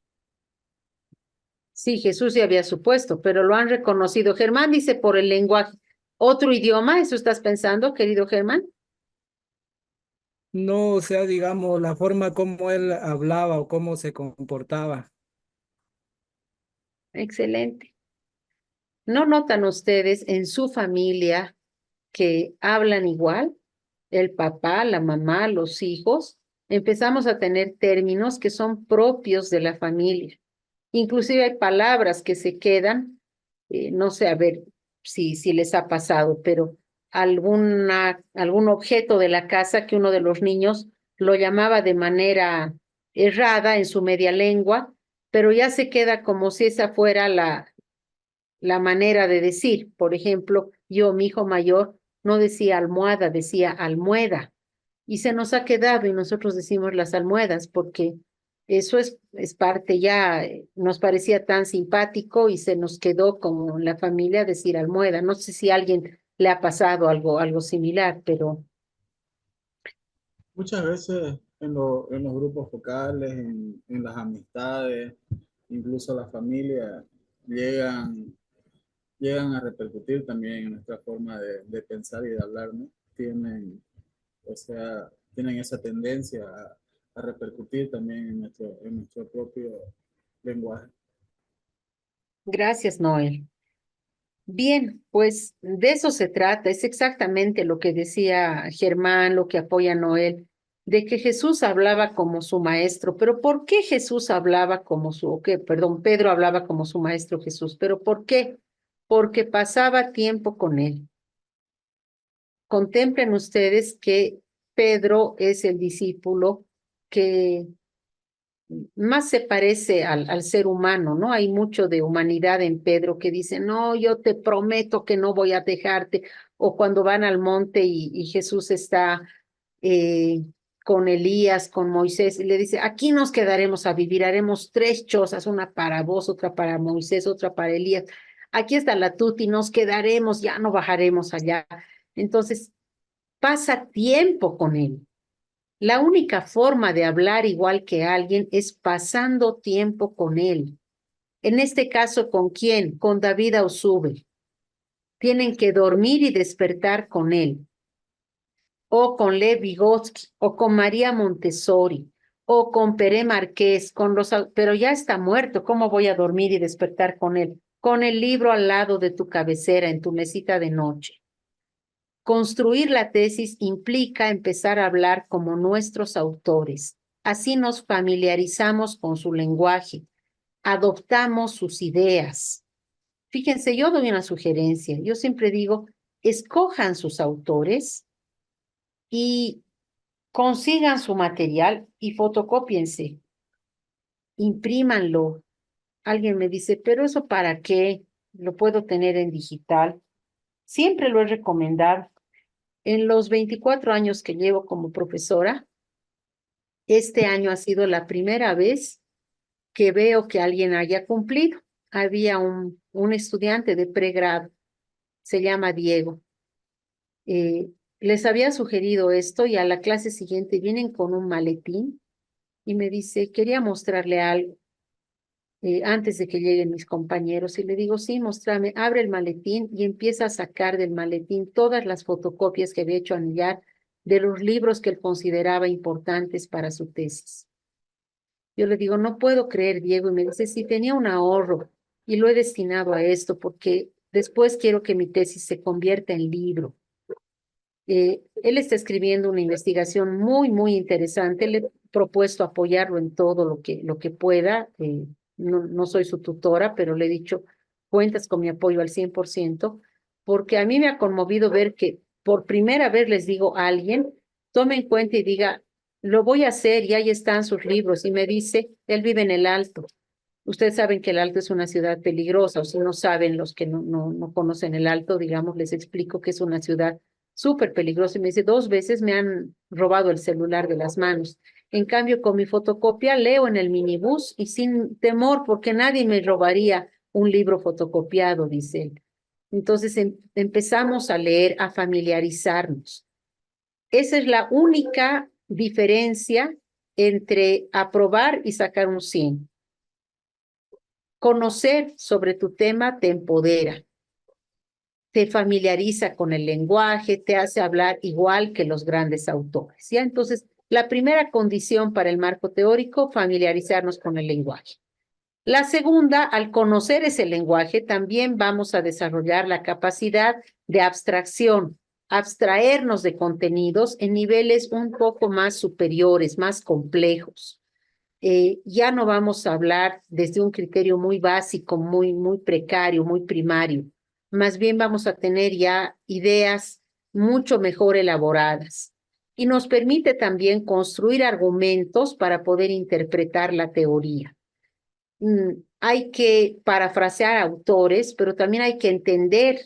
sí, Jesús ya había supuesto, pero lo han reconocido. Germán dice por el lenguaje. ¿Otro idioma? ¿Eso estás pensando, querido Germán? No, o sea, digamos, la forma como él hablaba o cómo se comportaba. Excelente. ¿No notan ustedes en su familia que hablan igual? El papá, la mamá, los hijos. Empezamos a tener términos que son propios de la familia. Inclusive hay palabras que se quedan, no sé, a ver si les ha pasado, pero algún objeto de la casa que uno de los niños lo llamaba de manera errada en su media lengua, pero ya se queda como si esa fuera la manera de decir. Por ejemplo, yo, mi hijo mayor, no decía almohada, decía almueda. Y se nos ha quedado y nosotros decimos las almohadas porque eso es parte ya, nos parecía tan simpático y se nos quedó como en la familia decir almohada. No sé si a alguien le ha pasado algo similar, pero Muchas veces en los grupos focales, en las amistades, incluso la familia, llegan, llegan a repercutir también en nuestra forma de pensar y de hablar, ¿no? Tienen, o sea, tienen esa tendencia a repercutir también en nuestro propio lenguaje. gracias, Noel. Bien, pues de eso se trata, es exactamente lo que decía Germán, lo que apoya Noel, de que Jesús hablaba como su maestro, pero ¿por qué Jesús hablaba como o qué, perdón, Pedro hablaba como su maestro Jesús, pero ¿por qué? Porque pasaba tiempo con él. Contemplen ustedes que Pedro es el discípulo que más se parece al ser humano, ¿no? Hay mucho de humanidad en Pedro que dice, no, yo te prometo que no voy a dejarte. O cuando van al monte y Jesús está eh, con Elías, con Moisés, y le dice, aquí nos quedaremos a vivir, haremos 3 chozas, una para vos, otra para Moisés, otra para Elías. Aquí está la tuti, nos quedaremos, ya no bajaremos allá. Entonces, pasa tiempo con él. La única forma de hablar igual que alguien es pasando tiempo con él. En este caso, ¿con quién? Con David Ausubel. Tienen que dormir y despertar con él. O con Lev Vygotsky, o con María Montessori, o con Pere Marqués, pero ya está muerto. ¿Cómo voy a dormir y despertar con él? Con el libro al lado de tu cabecera, en tu mesita de noche. Construir la tesis implica empezar a hablar como nuestros autores. Así nos familiarizamos con su lenguaje, adoptamos sus ideas. Fíjense, yo doy una sugerencia. Yo siempre digo, escojan sus autores y consigan su material y fotocópiense, imprímanlo. Alguien me dice, pero ¿eso para qué? Lo puedo tener en digital. Siempre lo he recomendado. En los 24 años que llevo como profesora, este año ha sido la primera vez que veo que alguien haya cumplido. Había un estudiante de pregrado, se llama Diego. Les había sugerido esto y a la clase siguiente vienen con un maletín y me dice, quería mostrarle algo antes de que lleguen mis compañeros. Y le digo, sí, mostrame, abre el maletín y empieza a sacar del maletín todas las fotocopias que había hecho anillar de los libros que él consideraba importantes para su tesis. Yo le digo, no puedo creer, Diego, y me dice, sí, tenía un ahorro y lo he destinado a esto porque después quiero que mi tesis se convierta en libro. Él está escribiendo una investigación muy, muy interesante. Le he propuesto apoyarlo en todo lo que pueda. No soy su tutora, pero le he dicho, cuentas con mi apoyo al 100%, porque a mí me ha conmovido ver que por primera vez les digo a alguien, tome en cuenta y diga, lo voy a hacer y ahí están sus libros. Y me dice, él vive en el Alto. Ustedes saben que el Alto es una ciudad peligrosa, o si no saben los que no conocen el Alto, digamos, les explico que es una ciudad súper peligrosa. Y me dice, 2 veces me han robado el celular de las manos. En cambio, con mi fotocopia leo en el minibús y sin temor, porque nadie me robaría un libro fotocopiado, dice él. Entonces empezamos a leer, a familiarizarnos. Esa es la única diferencia entre aprobar y sacar un 100. Conocer sobre tu tema te empodera, te familiariza con el lenguaje, te hace hablar igual que los grandes autores, ¿ya? Entonces, la primera condición para el marco teórico, familiarizarnos con el lenguaje. La segunda, al conocer ese lenguaje, también vamos a desarrollar la capacidad de abstracción, abstraernos de contenidos en niveles un poco más superiores, más complejos. Ya no vamos a hablar desde un criterio muy básico, muy precario, muy primario. Más bien vamos a tener ya ideas mucho mejor elaboradas. Y nos permite también construir argumentos para poder interpretar la teoría. Hay que parafrasear autores, pero también hay que entender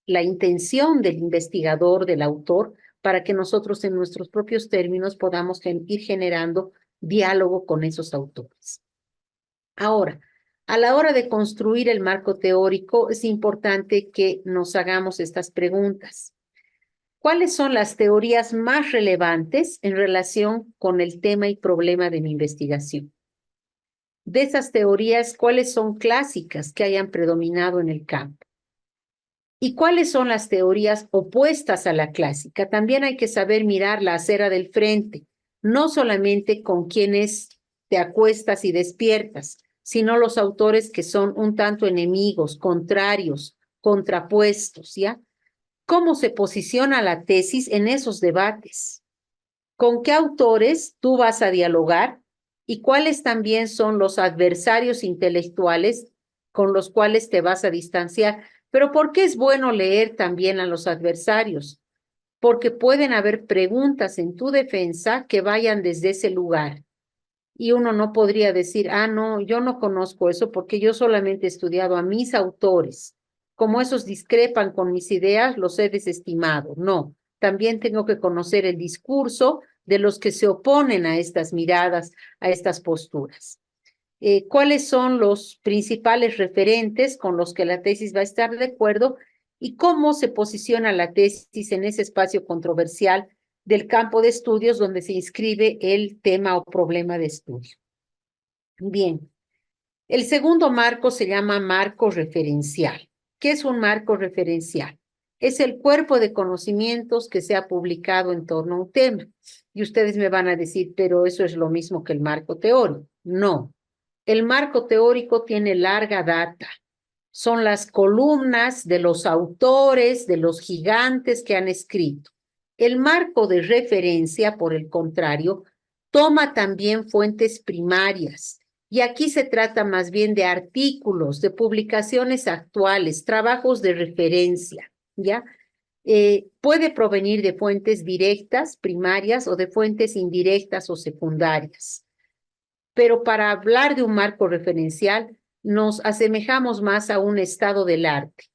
la intención del investigador, del autor, para que nosotros en nuestros propios términos podamos ir generando diálogo con esos autores. Ahora, a la hora de construir el marco teórico, es importante que nos hagamos estas preguntas. ¿Cuáles son las teorías más relevantes en relación con el tema y problema de mi investigación? De esas teorías, ¿cuáles son clásicas que hayan predominado en el campo? ¿Y cuáles son las teorías opuestas a la clásica? También hay que saber mirar la acera del frente, no solamente con quienes te acuestas y despiertas, sino los autores que son un tanto enemigos, contrarios, contrapuestos, ¿ya? ¿Cómo se posiciona la tesis en esos debates? ¿Con qué autores tú vas a dialogar? ¿Y cuáles también son los adversarios intelectuales con los cuales te vas a distanciar? Pero ¿por qué es bueno leer también a los adversarios? Porque pueden haber preguntas en tu defensa que vayan desde ese lugar. y uno no podría decir, ah, no, yo no conozco eso porque yo solamente he estudiado a mis autores. Como esos discrepan con mis ideas, los he desestimado. No, también tengo que conocer el discurso de los que se oponen a estas miradas, a estas posturas. ¿Cuáles son los principales referentes con los que la tesis va a estar de acuerdo y cómo se posiciona la tesis en ese espacio controversial del campo de estudios donde se inscribe el tema o problema de estudio? Bien, el segundo marco se llama marco referencial. ¿Qué es un marco referencial? Es el cuerpo de conocimientos que se ha publicado en torno a un tema. Y ustedes me van a decir, pero eso es lo mismo que el marco teórico. No. El marco teórico tiene larga data. Son las columnas de los autores, de los gigantes que han escrito. El marco de referencia, por el contrario, toma también fuentes primarias. Y aquí se trata más bien de artículos, de publicaciones actuales, trabajos de referencia, ¿ya? Puede provenir de fuentes directas, primarias, o de fuentes indirectas o secundarias. Pero para hablar de un marco referencial, nos asemejamos más a un estado del arte.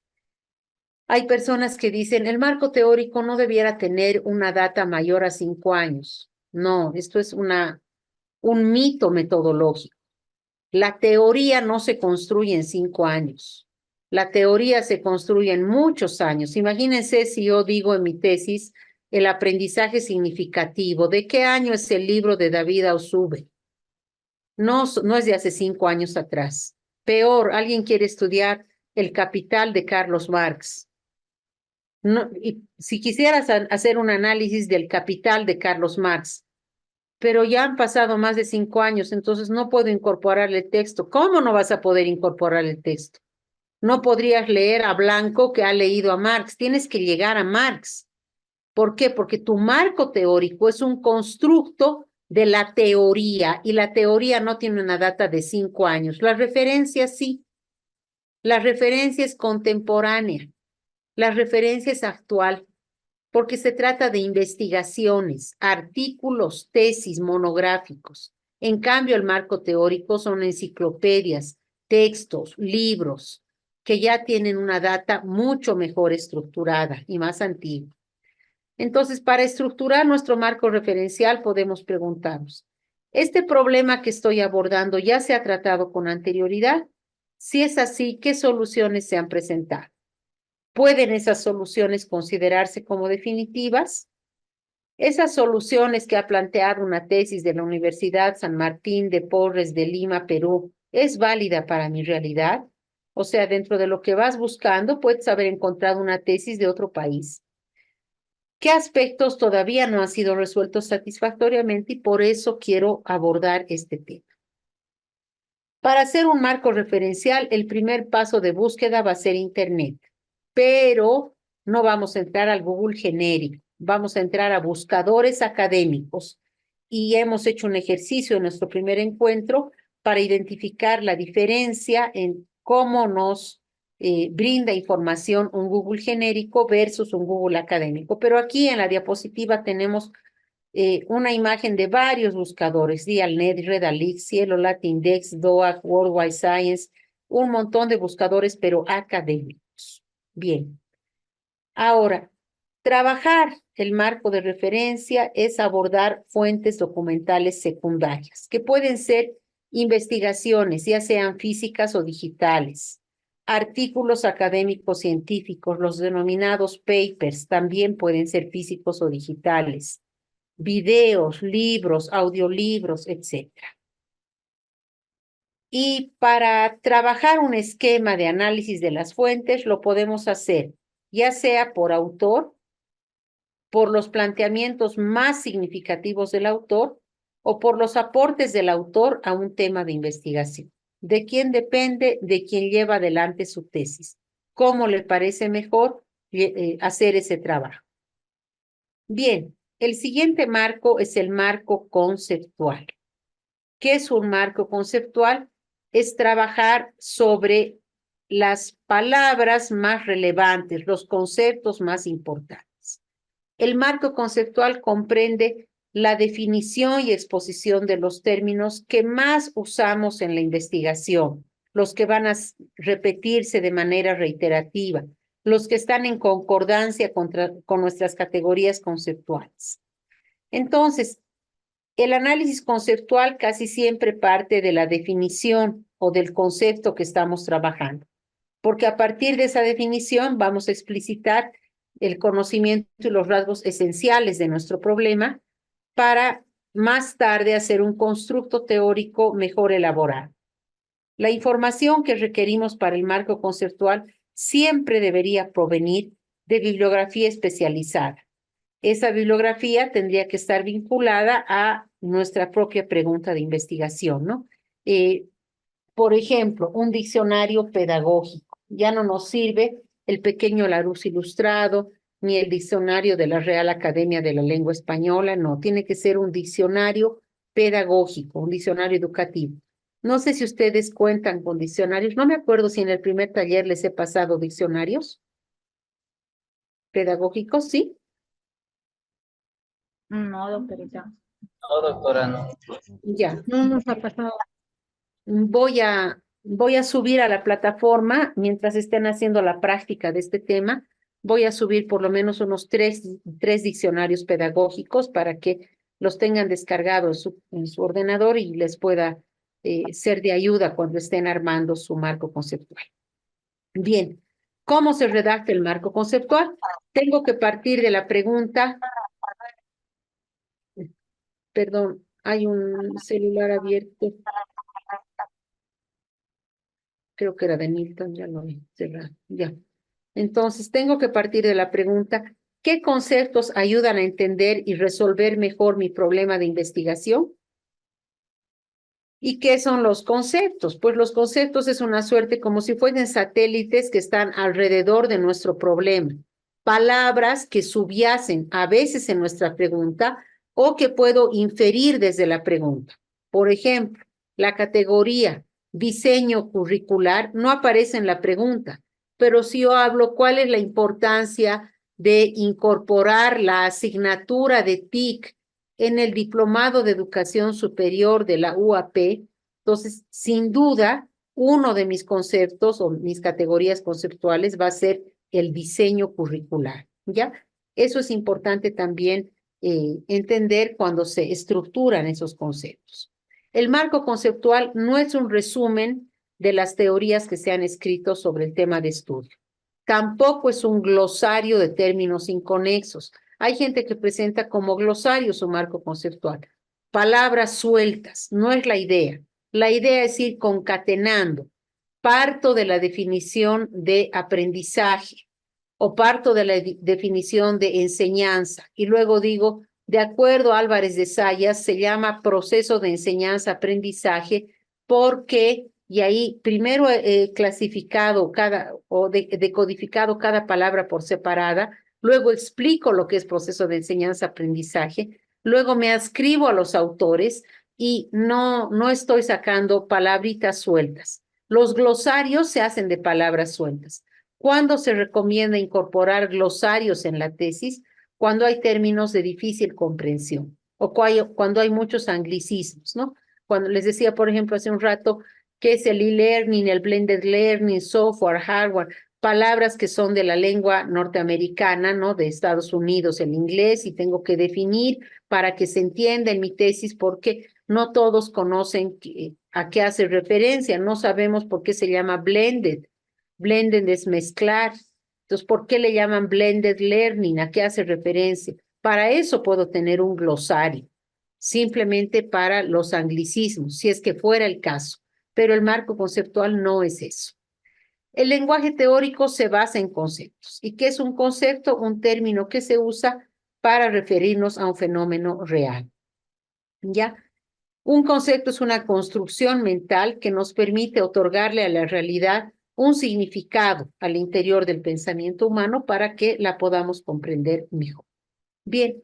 Hay personas que dicen, el marco teórico no debiera tener una data mayor a 5 años. No, esto es un mito metodológico. La teoría no se construye en 5 años. La teoría se construye en muchos años. Imagínense si yo digo en mi tesis el aprendizaje significativo. ¿De qué año es el libro de David Ausubel? No, no es de hace 5 años atrás. Peor, alguien quiere estudiar El Capital de Carlos Marx. No, y si quisieras hacer un análisis del Capital de Carlos Marx, pero ya han pasado más de 5 años, entonces no puedo incorporarle el texto. ¿Cómo no vas a poder incorporar el texto? No podrías leer a Blanco que ha leído a Marx. Tienes que llegar a Marx. ¿Por qué? Porque tu marco teórico es un constructo de la teoría y la teoría no tiene una data de 5 años. La referencia sí. La referencia es contemporánea. La referencia es actual porque se trata de investigaciones, artículos, tesis, monográficos. En cambio, el marco teórico son enciclopedias, textos, libros, que ya tienen una data mucho mejor estructurada y más antigua. Entonces, para estructurar nuestro marco referencial, podemos preguntarnos, ¿este problema que estoy abordando ya se ha tratado con anterioridad? Si es así, ¿qué soluciones se han presentado? ¿Pueden esas soluciones considerarse como definitivas? Esas soluciones que ha planteado una tesis de la Universidad San Martín de Porres de Lima, Perú, ¿es válida para mi realidad? O sea, dentro de lo que vas buscando, puedes haber encontrado una tesis de otro país. ¿Qué aspectos todavía no han sido resueltos satisfactoriamente? Y por eso quiero abordar este tema. Para hacer un marco referencial, el primer paso de búsqueda va a ser Internet, pero no vamos a entrar al Google genérico, vamos a entrar a buscadores académicos y hemos hecho un ejercicio en nuestro primer encuentro para identificar la diferencia en cómo nos brinda información un Google genérico versus un Google académico. Pero aquí en la diapositiva tenemos una imagen de varios buscadores, Dialnet, Redalix, Cielo, Latindex, DOAC, World Wide Science, un montón de buscadores, pero académicos. Bien. Ahora, trabajar el marco de referencia es abordar fuentes documentales secundarias, que pueden ser investigaciones, ya sean físicas o digitales, artículos académicos científicos, los denominados papers, también pueden ser físicos o digitales, videos, libros, audiolibros, etc. Y para trabajar un esquema de análisis de las fuentes, lo podemos hacer ya sea por autor, por los planteamientos más significativos del autor o por los aportes del autor a un tema de investigación. ¿De quién depende? De quien lleva adelante su tesis. ¿Cómo le parece mejor hacer ese trabajo? Bien, el siguiente marco es el marco conceptual. ¿Qué es un marco conceptual? Es trabajar sobre las palabras más relevantes, los conceptos más importantes. El marco conceptual comprende la definición y exposición de los términos que más usamos en la investigación, los que van a repetirse de manera reiterativa, los que están en concordancia con nuestras categorías conceptuales. Entonces, el análisis conceptual casi siempre parte de la definición o del concepto que estamos trabajando, porque a partir de esa definición vamos a explicitar el conocimiento y los rasgos esenciales de nuestro problema para más tarde hacer un constructo teórico mejor elaborado. La información que requerimos para el marco conceptual siempre debería provenir de bibliografía especializada. Esa bibliografía tendría que estar vinculada a nuestra propia pregunta de investigación, ¿no? Por ejemplo, un diccionario pedagógico. Ya no nos sirve el pequeño Larousse ilustrado, ni el diccionario de la Real Academia de la Lengua Española, no. Tiene que ser un diccionario pedagógico, un diccionario educativo. No sé si ustedes cuentan con diccionarios. No me acuerdo si en el primer taller les he pasado diccionarios pedagógicos, ¿sí? No, doctorita. No, doctora, no. Ya. No nos ha pasado. Voy a subir a la plataforma, mientras estén haciendo la práctica de este tema, voy a subir por lo menos unos tres diccionarios pedagógicos para que los tengan descargados en su ordenador y les pueda ser de ayuda cuando estén armando su marco conceptual. Bien, ¿cómo se redacta el marco conceptual? Tengo que partir de la pregunta. Perdón, hay un celular abierto. Creo que era de Milton, ya lo he cerrado, ya. Entonces, tengo que partir de la pregunta, ¿qué conceptos ayudan a entender y resolver mejor mi problema de investigación? ¿Y qué son los conceptos? Pues los conceptos es una suerte como si fuesen satélites que están alrededor de nuestro problema. Palabras que subyacen a veces en nuestra pregunta o que puedo inferir desde la pregunta. Por ejemplo, la categoría diseño curricular no aparece en la pregunta, pero si yo hablo cuál es la importancia de incorporar la asignatura de TIC en el Diplomado de Educación Superior de la UAP, entonces, sin duda, uno de mis conceptos o mis categorías conceptuales va a ser el diseño curricular, ¿ya? Eso es importante también entender cuando se estructuran esos conceptos. El marco conceptual no es un resumen de las teorías que se han escrito sobre el tema de estudio. Tampoco es un glosario de términos inconexos. Hay gente que presenta como glosario su marco conceptual. Palabras sueltas, no es la idea. La idea es ir concatenando. Parto de la definición de aprendizaje o parto de la definición de enseñanza y luego digo, de acuerdo a Álvarez de Sayas, se llama proceso de enseñanza-aprendizaje porque, y ahí primero he clasificado o decodificado cada palabra por separada, luego explico lo que es proceso de enseñanza-aprendizaje, luego me adscribo a los autores y no estoy sacando palabritas sueltas. Los glosarios se hacen de palabras sueltas. ¿Cuándo se recomienda incorporar glosarios en la tesis? Cuando hay términos de difícil comprensión o cuando hay muchos anglicismos, ¿no? Cuando les decía, por ejemplo, hace un rato, ¿qué es el e-learning, el blended learning, software, hardware? Palabras que son de la lengua norteamericana, ¿no? De Estados Unidos, el inglés, y tengo que definir para que se entienda en mi tesis porque no todos conocen a qué hace referencia, no sabemos por qué se llama blended. Blended es mezclar. Entonces, ¿por qué le llaman blended learning? ¿A qué hace referencia? Para eso puedo tener un glosario, simplemente para los anglicismos, si es que fuera el caso. Pero el marco conceptual no es eso. El lenguaje teórico se basa en conceptos. ¿Y qué es un concepto? Un término que se usa para referirnos a un fenómeno real. ¿Ya? Un concepto es una construcción mental que nos permite otorgarle a la realidad un significado al interior del pensamiento humano para que la podamos comprender mejor. Bien,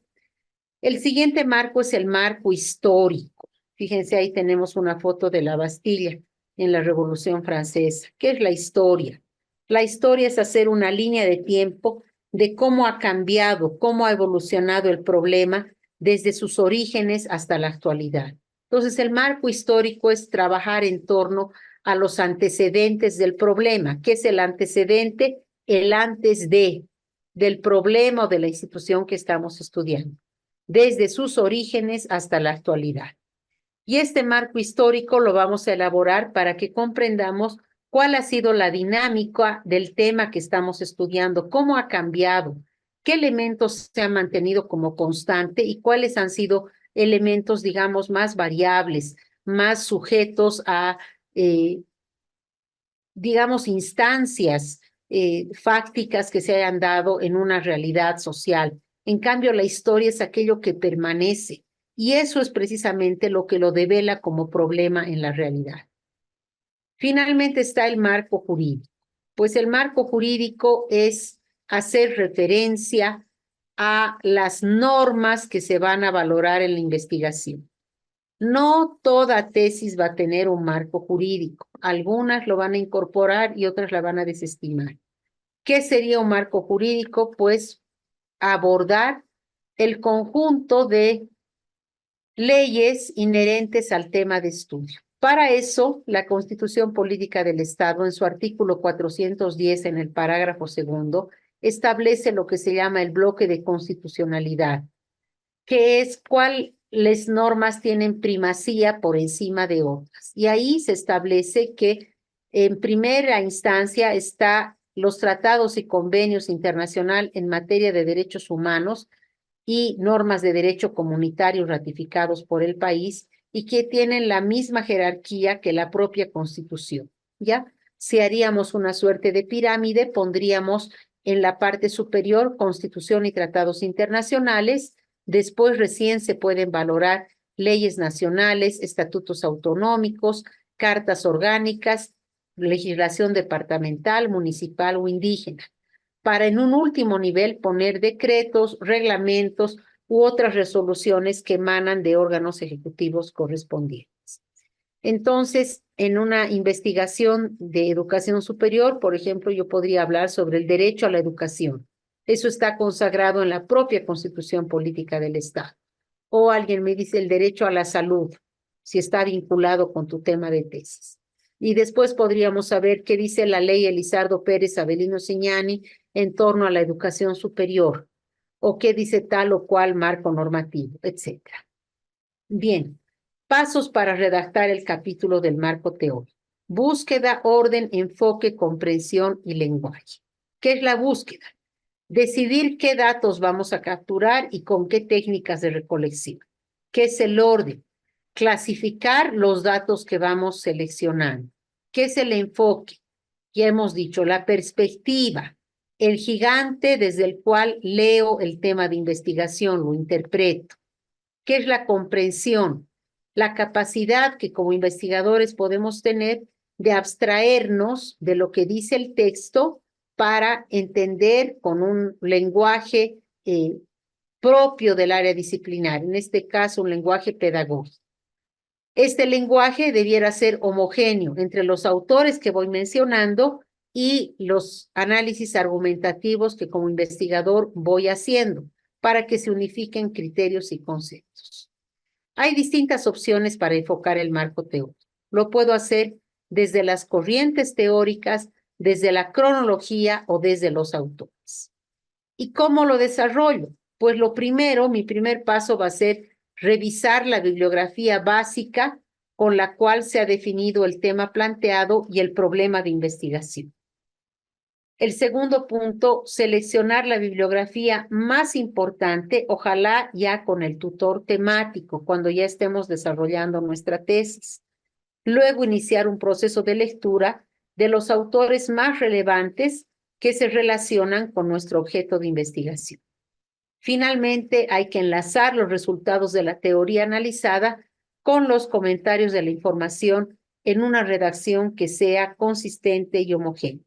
el siguiente marco es el marco histórico. Fíjense, ahí tenemos una foto de la Bastilla en la Revolución Francesa. ¿Qué es la historia? La historia es hacer una línea de tiempo de cómo ha cambiado, cómo ha evolucionado el problema desde sus orígenes hasta la actualidad. Entonces, el marco histórico es trabajar en torno a los antecedentes del problema. ¿Qué es el antecedente? El antes del problema o de la institución que estamos estudiando, desde sus orígenes hasta la actualidad. Y este marco histórico lo vamos a elaborar para que comprendamos cuál ha sido la dinámica del tema que estamos estudiando, cómo ha cambiado, qué elementos se han mantenido como constante y cuáles han sido elementos, digamos, más variables, más sujetos a, digamos, instancias fácticas que se hayan dado en una realidad social. En cambio, la historia es aquello que permanece y eso es precisamente lo que lo devela como problema en la realidad. Finalmente está el marco jurídico. Pues el marco jurídico es hacer referencia a las normas que se van a valorar en la investigación. No toda tesis va a tener un marco jurídico. Algunas lo van a incorporar y otras la van a desestimar. ¿Qué sería un marco jurídico? Pues abordar el conjunto de leyes inherentes al tema de estudio. Para eso, la Constitución Política del Estado, en su artículo 410, en el parágrafo segundo, establece lo que se llama el bloque de constitucionalidad, que es cuáles normas tienen primacía por encima de otras. Y ahí se establece que en primera instancia está los tratados y convenios internacionales en materia de derechos humanos y normas de derecho comunitario ratificados por el país y que tienen la misma jerarquía que la propia Constitución, ¿ya? Si haríamos una suerte de pirámide, pondríamos en la parte superior Constitución y tratados internacionales, después recién se pueden valorar leyes nacionales, estatutos autonómicos, cartas orgánicas, legislación departamental, municipal o indígena, para en un último nivel poner decretos, reglamentos u otras resoluciones que emanan de órganos ejecutivos correspondientes. Entonces, en una investigación de educación superior, por ejemplo, yo podría hablar sobre el derecho a la educación. Eso está consagrado en la propia Constitución Política del Estado. O alguien me dice el derecho a la salud, si está vinculado con tu tema de tesis. Y después podríamos saber qué dice la ley Elizardo Pérez Avelino Cignani en torno a la educación superior, o qué dice tal o cual marco normativo, etc. Bien, pasos para redactar el capítulo del marco teórico. Búsqueda, orden, enfoque, comprensión y lenguaje. ¿Qué es la búsqueda? Decidir qué datos vamos a capturar y con qué técnicas de recolección. ¿Qué es el orden? Clasificar los datos que vamos seleccionando. ¿Qué es el enfoque? Ya hemos dicho, la perspectiva, el gigante desde el cual leo el tema de investigación, lo interpreto. ¿Qué es la comprensión? La capacidad que como investigadores podemos tener de abstraernos de lo que dice el texto para entender con un lenguaje propio del área disciplinar, en este caso un lenguaje pedagógico. Este lenguaje debiera ser homogéneo entre los autores que voy mencionando y los análisis argumentativos que como investigador voy haciendo para que se unifiquen criterios y conceptos. Hay distintas opciones para enfocar el marco teórico. Lo puedo hacer desde las corrientes teóricas, desde la cronología o desde los autores. ¿Y cómo lo desarrollo? Pues lo primero, mi primer paso va a ser revisar la bibliografía básica con la cual se ha definido el tema planteado y el problema de investigación. El segundo punto, seleccionar la bibliografía más importante, ojalá ya con el tutor temático, cuando ya estemos desarrollando nuestra tesis. Luego iniciar un proceso de lectura de los autores más relevantes que se relacionan con nuestro objeto de investigación. Finalmente, hay que enlazar los resultados de la teoría analizada con los comentarios de la información en una redacción que sea consistente y homogénea.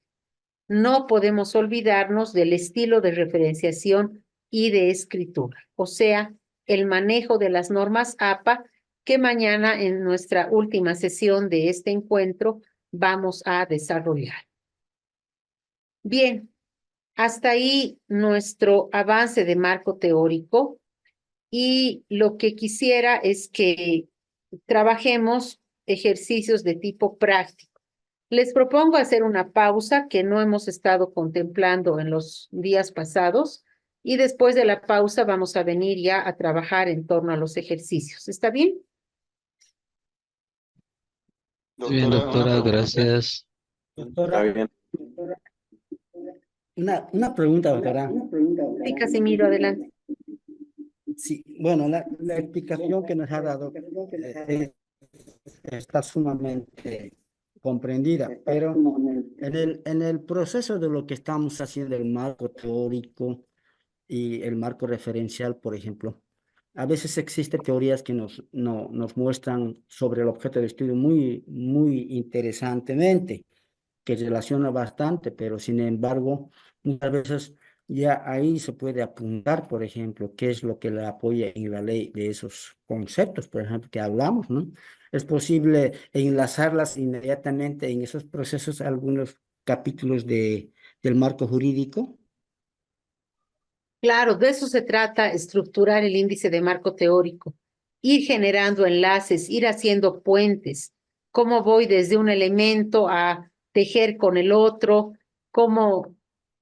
No podemos olvidarnos del estilo de referenciación y de escritura, o sea, el manejo de las normas APA que mañana en nuestra última sesión de este encuentro vamos a desarrollar. Bien, hasta ahí nuestro avance de marco teórico y lo que quisiera es que trabajemos ejercicios de tipo práctico. Les propongo hacer una pausa que no hemos estado contemplando en los días pasados y después de la pausa vamos a venir ya a trabajar en torno a los ejercicios. ¿Está bien? Bien, doctora, gracias. Doctora, una pregunta, doctora. Sí, Casimiro, adelante. Sí, bueno, la explicación que nos ha dado está sumamente comprendida, pero en el proceso de lo que estamos haciendo, el marco teórico y el marco referencial, por ejemplo, a veces existen teorías que nos muestran sobre el objeto de estudio muy interesantemente, que relaciona bastante, pero sin embargo, muchas veces ya ahí se puede apuntar, por ejemplo, qué es lo que le apoya en la ley de esos conceptos, por ejemplo, que hablamos, ¿no? Es posible enlazarlas inmediatamente en esos procesos a algunos capítulos del marco jurídico. Claro, de eso se trata, estructurar el índice de marco teórico, ir generando enlaces, ir haciendo puentes, cómo voy desde un elemento a tejer con el otro, cómo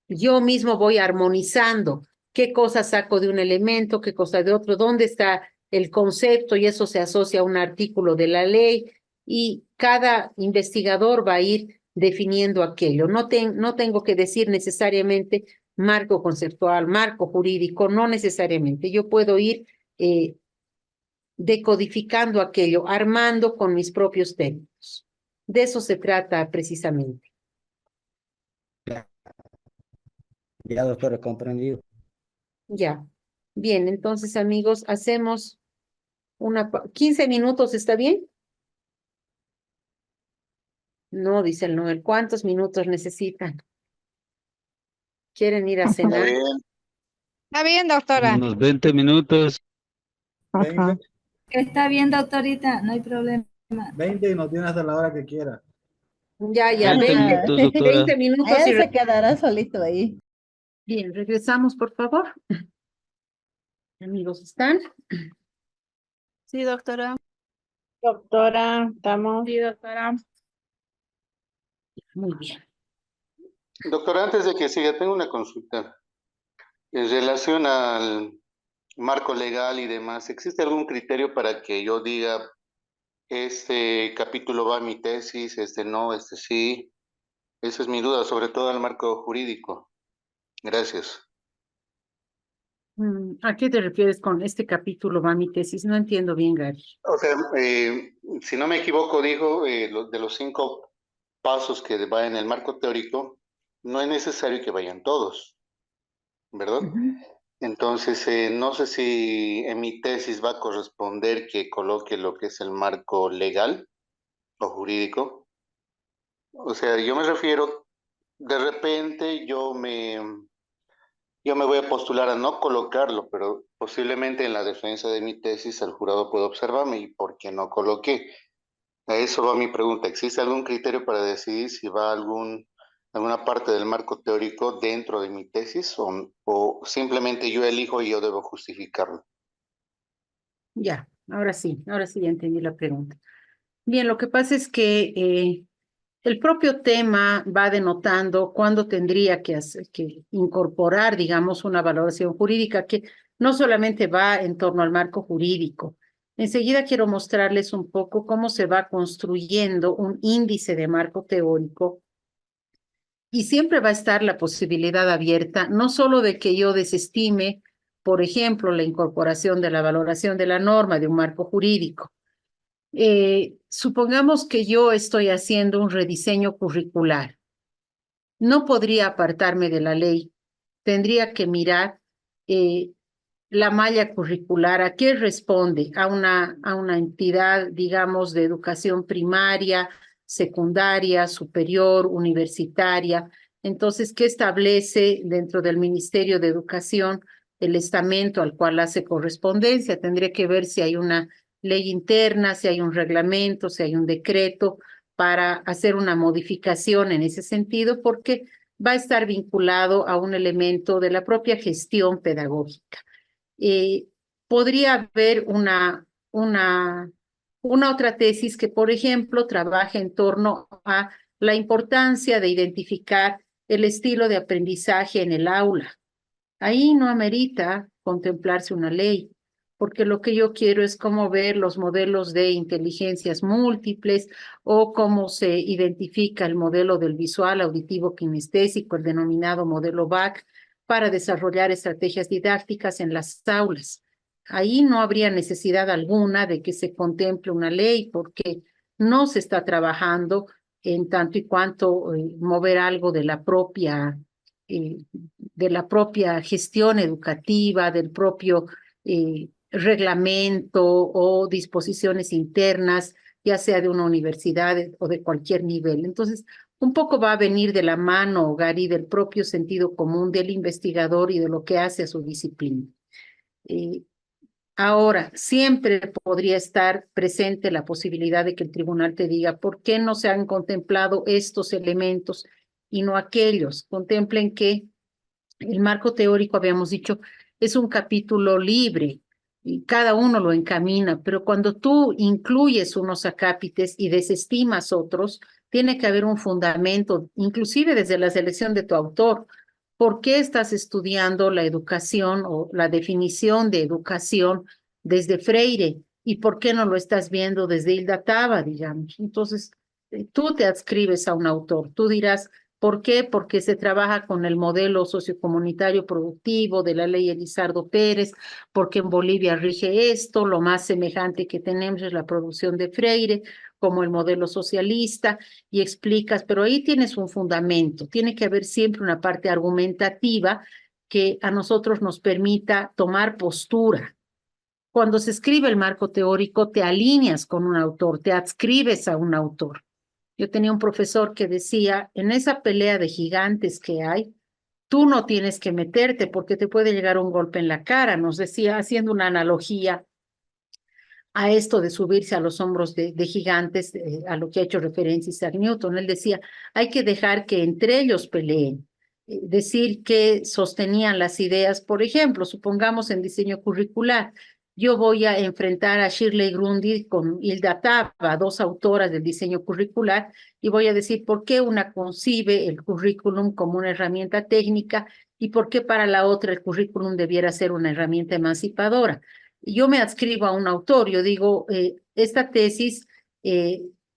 yo mismo voy armonizando, qué cosas saco de un elemento, qué cosa de otro, dónde está el concepto y eso se asocia a un artículo de la ley y cada investigador va a ir definiendo aquello. No tengo que decir necesariamente marco conceptual, marco jurídico, no necesariamente. Yo puedo ir decodificando aquello, armando con mis propios términos. De eso se trata precisamente. Ya, doctora, comprendido. Ya. Bien, entonces amigos, hacemos 15 minutos, ¿está bien? No, dice el Noel. ¿Cuántos minutos necesitan? ¿Quieren ir a cenar? Está bien, doctora. Unos 20 minutos. 20, Está bien, doctorita, no hay problema. 20 y nos tiene hasta la hora que quiera. Ya, 20 minutos, doctora. 20 minutos y Él se quedará solito ahí. bien, regresamos, por favor. Amigos, ¿están? Sí, doctora. Doctora, estamos. Sí, doctora. Muy bien. Doctora, antes de que siga, tengo una consulta. En relación al marco legal y demás, ¿existe algún criterio para que yo diga, este capítulo va a mi tesis, este no, este sí? Esa es mi duda, sobre todo el marco jurídico. Gracias. ¿A qué te refieres con este capítulo va mi tesis? No entiendo bien, Gary. O sea, si no me equivoco, dijo, de los 5 pasos que va en el marco teórico, no es necesario que vayan todos, ¿verdad? Entonces, no sé si en mi tesis va a corresponder que coloque lo que es el marco legal o jurídico. O sea, yo me refiero, de repente yo me voy a postular a no colocarlo, pero posiblemente en la defensa de mi tesis el jurado puede observarme y por qué no coloqué. A eso va mi pregunta. ¿Existe algún criterio para decidir si va alguna parte del marco teórico dentro de mi tesis o simplemente yo elijo y yo debo justificarlo? Ya, ahora sí ya entendí la pregunta. Bien, lo que pasa es que el propio tema va denotando cuándo tendría que incorporar, digamos, una valoración jurídica que no solamente va en torno al marco jurídico. Enseguida quiero mostrarles un poco cómo se va construyendo un índice de marco teórico y siempre va a estar la posibilidad abierta, no solo de que yo desestime, por ejemplo, la incorporación de la valoración de la norma de un marco jurídico. Supongamos que yo estoy haciendo un rediseño curricular. No podría apartarme de la ley. Tendría que mirar la malla curricular, ¿a qué responde? A una entidad, digamos, de educación primaria, secundaria, superior, universitaria. Entonces, ¿qué establece dentro del Ministerio de Educación el estamento al cual hace correspondencia? Tendría que ver si hay una ley interna, si hay un reglamento, si hay un decreto para hacer una modificación en ese sentido, porque va a estar vinculado a un elemento de la propia gestión pedagógica. podría haber una otra tesis que, por ejemplo, trabaje en torno a la importancia de identificar el estilo de aprendizaje en el aula. Ahí no amerita contemplarse una ley, porque lo que yo quiero es cómo ver los modelos de inteligencias múltiples o cómo se identifica el modelo del visual, auditivo, kinestésico, el denominado modelo BAC, para desarrollar estrategias didácticas en las aulas. Ahí no habría necesidad alguna de que se contemple una ley, porque no se está trabajando en tanto y cuanto mover algo de la propia gestión educativa, del propio reglamento o disposiciones internas, ya sea de una universidad o de cualquier nivel. Entonces, un poco va a venir de la mano, Gary, del propio sentido común del investigador y de lo que hace a su disciplina. Ahora, siempre podría estar presente la posibilidad de que el tribunal te diga por qué no se han contemplado estos elementos y no aquellos. Contemplen que el marco teórico, habíamos dicho, es un capítulo libre y cada uno lo encamina, pero cuando tú incluyes unos acápites y desestimas otros, tiene que haber un fundamento, inclusive desde la selección de tu autor. ¿Por qué estás estudiando la educación o la definición de educación desde Freire? ¿Y por qué no lo estás viendo desde Hilda Taba, digamos? Entonces, tú te adscribes a un autor, tú dirás, ¿por qué? Porque se trabaja con el modelo sociocomunitario productivo de la ley Elizardo Pérez, porque en Bolivia rige esto, lo más semejante que tenemos es la producción de Freire, como el modelo socialista, y explicas, pero ahí tienes un fundamento, tiene que haber siempre una parte argumentativa que a nosotros nos permita tomar postura. Cuando se escribe el marco teórico, te alineas con un autor, te adscribes a un autor. Yo tenía un profesor que decía, en esa pelea de gigantes que hay, tú no tienes que meterte porque te puede llegar un golpe en la cara, nos decía, haciendo una analogía a esto de subirse a los hombros de gigantes, a lo que ha hecho referencia Isaac Newton. Él decía, hay que dejar que entre ellos peleen. Decir que sostenían las ideas, por ejemplo, supongamos en diseño curricular, yo voy a enfrentar a Shirley Grundy con Hilda Taba, dos autoras del diseño curricular, y voy a decir por qué una concibe el currículum como una herramienta técnica y por qué para la otra el currículum debiera ser una herramienta emancipadora. Yo me adscribo a un autor, yo digo, esta tesis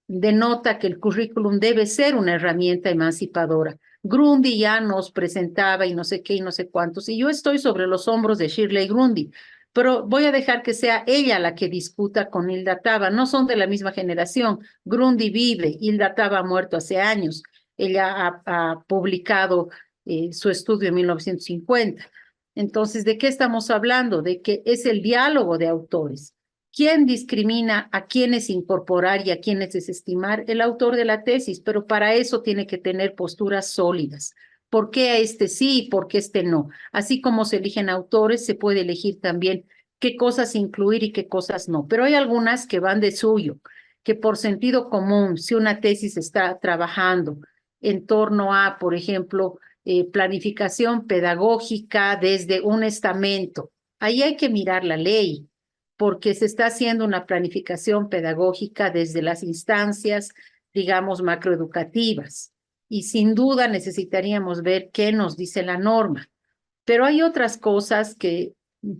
denota que el currículum debe ser una herramienta emancipadora. Grundy ya nos presentaba y no sé qué y no sé cuántos, y yo estoy sobre los hombros de Shirley Grundy, pero voy a dejar que sea ella la que discuta con Hilda Taba. No son de la misma generación. Grundy vive, Hilda Taba ha muerto hace años. Ella ha publicado su estudio en 1950. Entonces, ¿de qué estamos hablando? De que es el diálogo de autores. ¿Quién discrimina a quiénes incorporar y a quiénes desestimar? El autor de la tesis, pero para eso tiene que tener posturas sólidas. ¿Por qué a este sí y por qué a este no? Así como se eligen autores, se puede elegir también qué cosas incluir y qué cosas no. Pero hay algunas que van de suyo, que por sentido común, si una tesis está trabajando en torno a, por ejemplo, planificación pedagógica desde un estamento, ahí hay que mirar la ley, porque se está haciendo una planificación pedagógica desde las instancias, digamos, macroeducativas. Y sin duda necesitaríamos ver qué nos dice la norma. Pero hay otras cosas que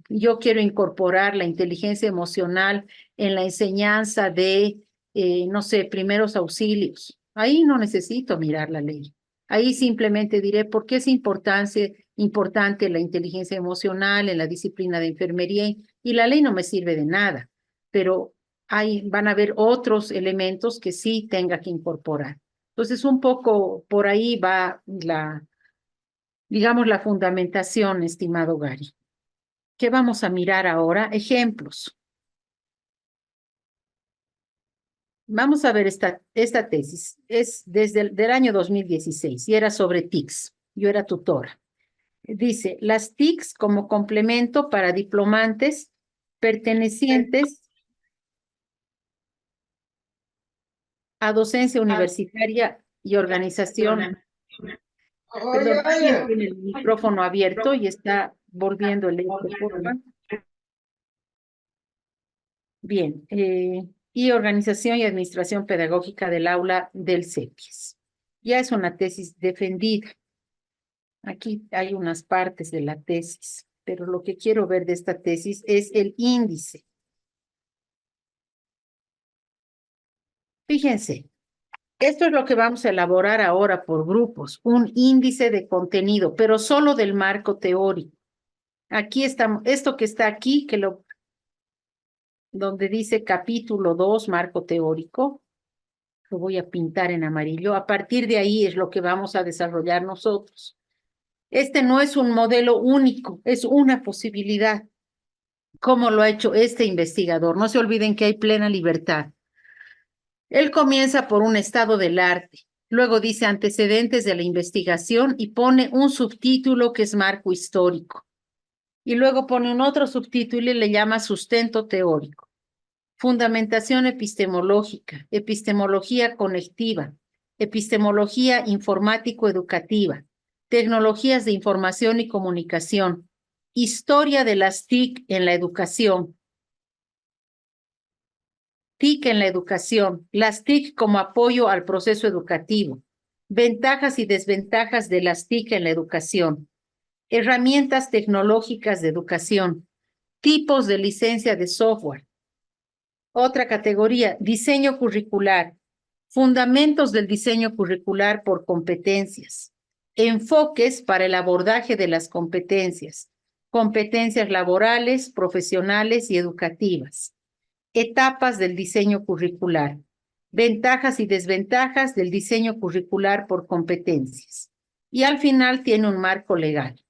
yo quiero incorporar, la inteligencia emocional en la enseñanza de, no sé, primeros auxilios. Ahí no necesito mirar la ley. Ahí simplemente diré por qué es importante la inteligencia emocional en la disciplina de enfermería y la ley no me sirve de nada, pero van a haber otros elementos que sí tenga que incorporar. Entonces, un poco por ahí va digamos, la fundamentación, estimado Gary. ¿Qué vamos a mirar ahora? Ejemplos. Vamos a ver esta tesis. Es desde el año 2016 y era sobre TICs. Yo era tutora. Dice, las TICs como complemento para diplomantes pertenecientes a docencia universitaria y organización. Perdón, alguien tiene el micrófono abierto y está volviendo el eco, por favor. Bien, y organización y administración pedagógica del aula del CEPIES. Ya es una tesis defendida. Aquí hay unas partes de la tesis, pero lo que quiero ver de esta tesis es el índice. Fíjense, esto es lo que vamos a elaborar ahora por grupos, un índice de contenido, pero solo del marco teórico. Aquí estamos, esto que está aquí, donde dice capítulo 2, marco teórico, lo voy a pintar en amarillo. A partir de ahí es lo que vamos a desarrollar nosotros. Este no es un modelo único, es una posibilidad. ¿Cómo lo ha hecho este investigador? No se olviden que hay plena libertad. Él comienza por un estado del arte, luego dice antecedentes de la investigación y pone un subtítulo que es marco histórico. Y luego pone un otro subtítulo y le llama sustento teórico. Fundamentación epistemológica, epistemología conectiva, epistemología informático-educativa, tecnologías de información y comunicación, historia de las TIC en la educación. TIC en la educación, las TIC como apoyo al proceso educativo, ventajas y desventajas de las TIC en la educación, herramientas tecnológicas de educación, tipos de licencia de software. Otra categoría, diseño curricular, fundamentos del diseño curricular por competencias, enfoques para el abordaje de las competencias, competencias laborales, profesionales y educativas, etapas del diseño curricular, ventajas y desventajas del diseño curricular por competencias. Y al final tiene un marco legal.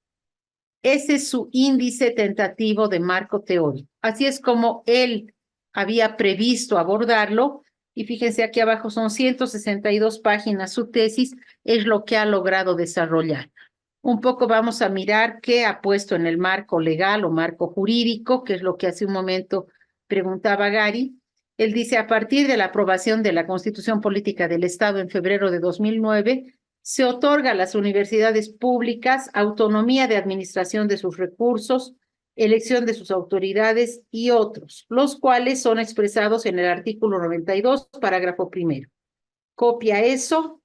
Ese es su índice tentativo de marco teórico. Así es como él había previsto abordarlo, y fíjense aquí abajo son 162 páginas, su tesis es lo que ha logrado desarrollar. Un poco vamos a mirar qué ha puesto en el marco legal o marco jurídico, que es lo que hace un momento preguntaba Gary. Él dice, a partir de la aprobación de la Constitución Política del Estado en febrero de 2009, se otorga a las universidades públicas autonomía de administración de sus recursos, elección de sus autoridades y otros, los cuales son expresados en el artículo 92, parágrafo primero. Copia eso,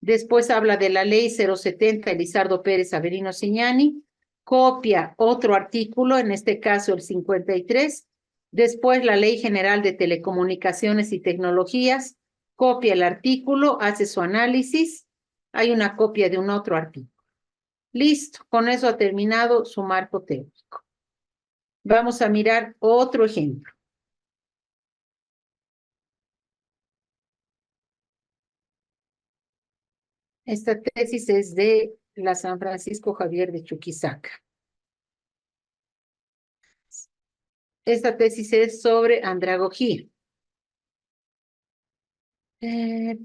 después habla de la ley 070 Elizardo Pérez Averino Ciñani, copia otro artículo, en este caso el 53, después la Ley General de Telecomunicaciones y Tecnologías, copia el artículo, hace su análisis, hay una copia de un otro artículo. Listo, con eso ha terminado su marco teórico. Vamos a mirar otro ejemplo. Esta tesis es de la San Francisco Javier de Chuquisaca. Esta tesis es sobre andragogía.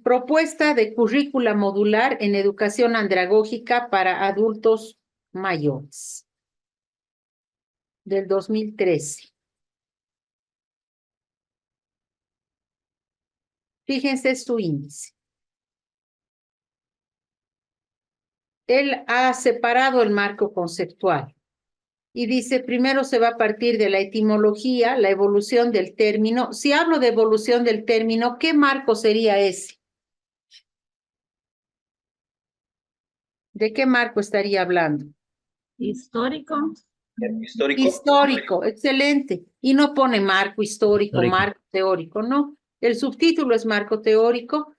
Propuesta de currícula modular en educación andragógica para adultos mayores, del 2013. Fíjense su índice. Él ha separado el marco conceptual y dice, primero se va a partir de la etimología, la evolución del término. Si hablo de evolución del término, ¿qué marco sería ese? ¿De qué marco estaría hablando? Histórico. Histórico, excelente. Y no pone marco histórico, marco teórico, no. El subtítulo es marco teórico.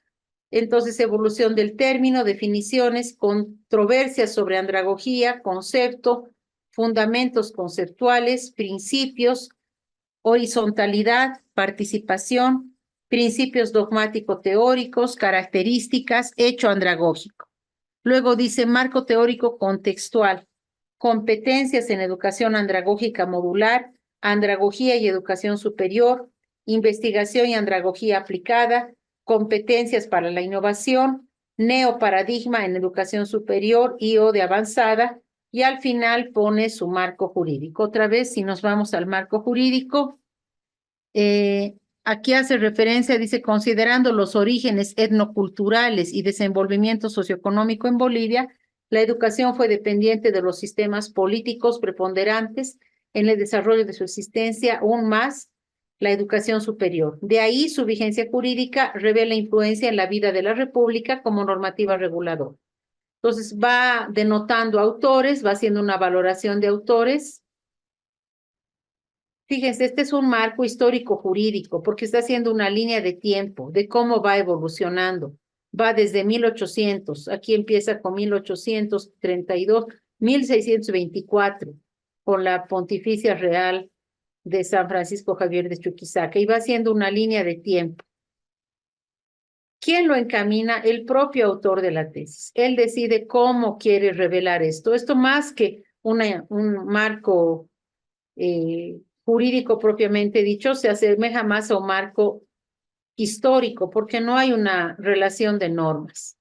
Entonces, evolución del término, definiciones, controversias sobre andragogía, concepto, fundamentos conceptuales, principios, horizontalidad, participación, principios dogmático-teóricos, características, hecho andragógico. Luego dice marco teórico contextual, competencias en educación andragógica modular, andragogía y educación superior, investigación y andragogía aplicada, competencias para la innovación, neoparadigma en educación superior y o de avanzada, y al final pone su marco jurídico. Otra vez, si nos vamos al marco jurídico, aquí hace referencia, dice, considerando los orígenes etnoculturales y desenvolvimiento socioeconómico en Bolivia, la educación fue dependiente de los sistemas políticos preponderantes en el desarrollo de su existencia, aún más la educación superior. De ahí su vigencia jurídica revela influencia en la vida de la República como normativa reguladora. Entonces va denotando autores, va haciendo una valoración de autores. Fíjense, este es un marco histórico jurídico porque está haciendo una línea de tiempo de cómo va evolucionando. Va desde 1800, aquí empieza con 1832, 1624, con la Pontificia Real de San Francisco Javier de Chuquisaca, y va haciendo una línea de tiempo. ¿Quién lo encamina? El propio autor de la tesis. Él decide cómo quiere revelar esto. Esto más que un marco jurídico propiamente dicho, se asemeja más a un marco histórico, porque no hay una relación de normas.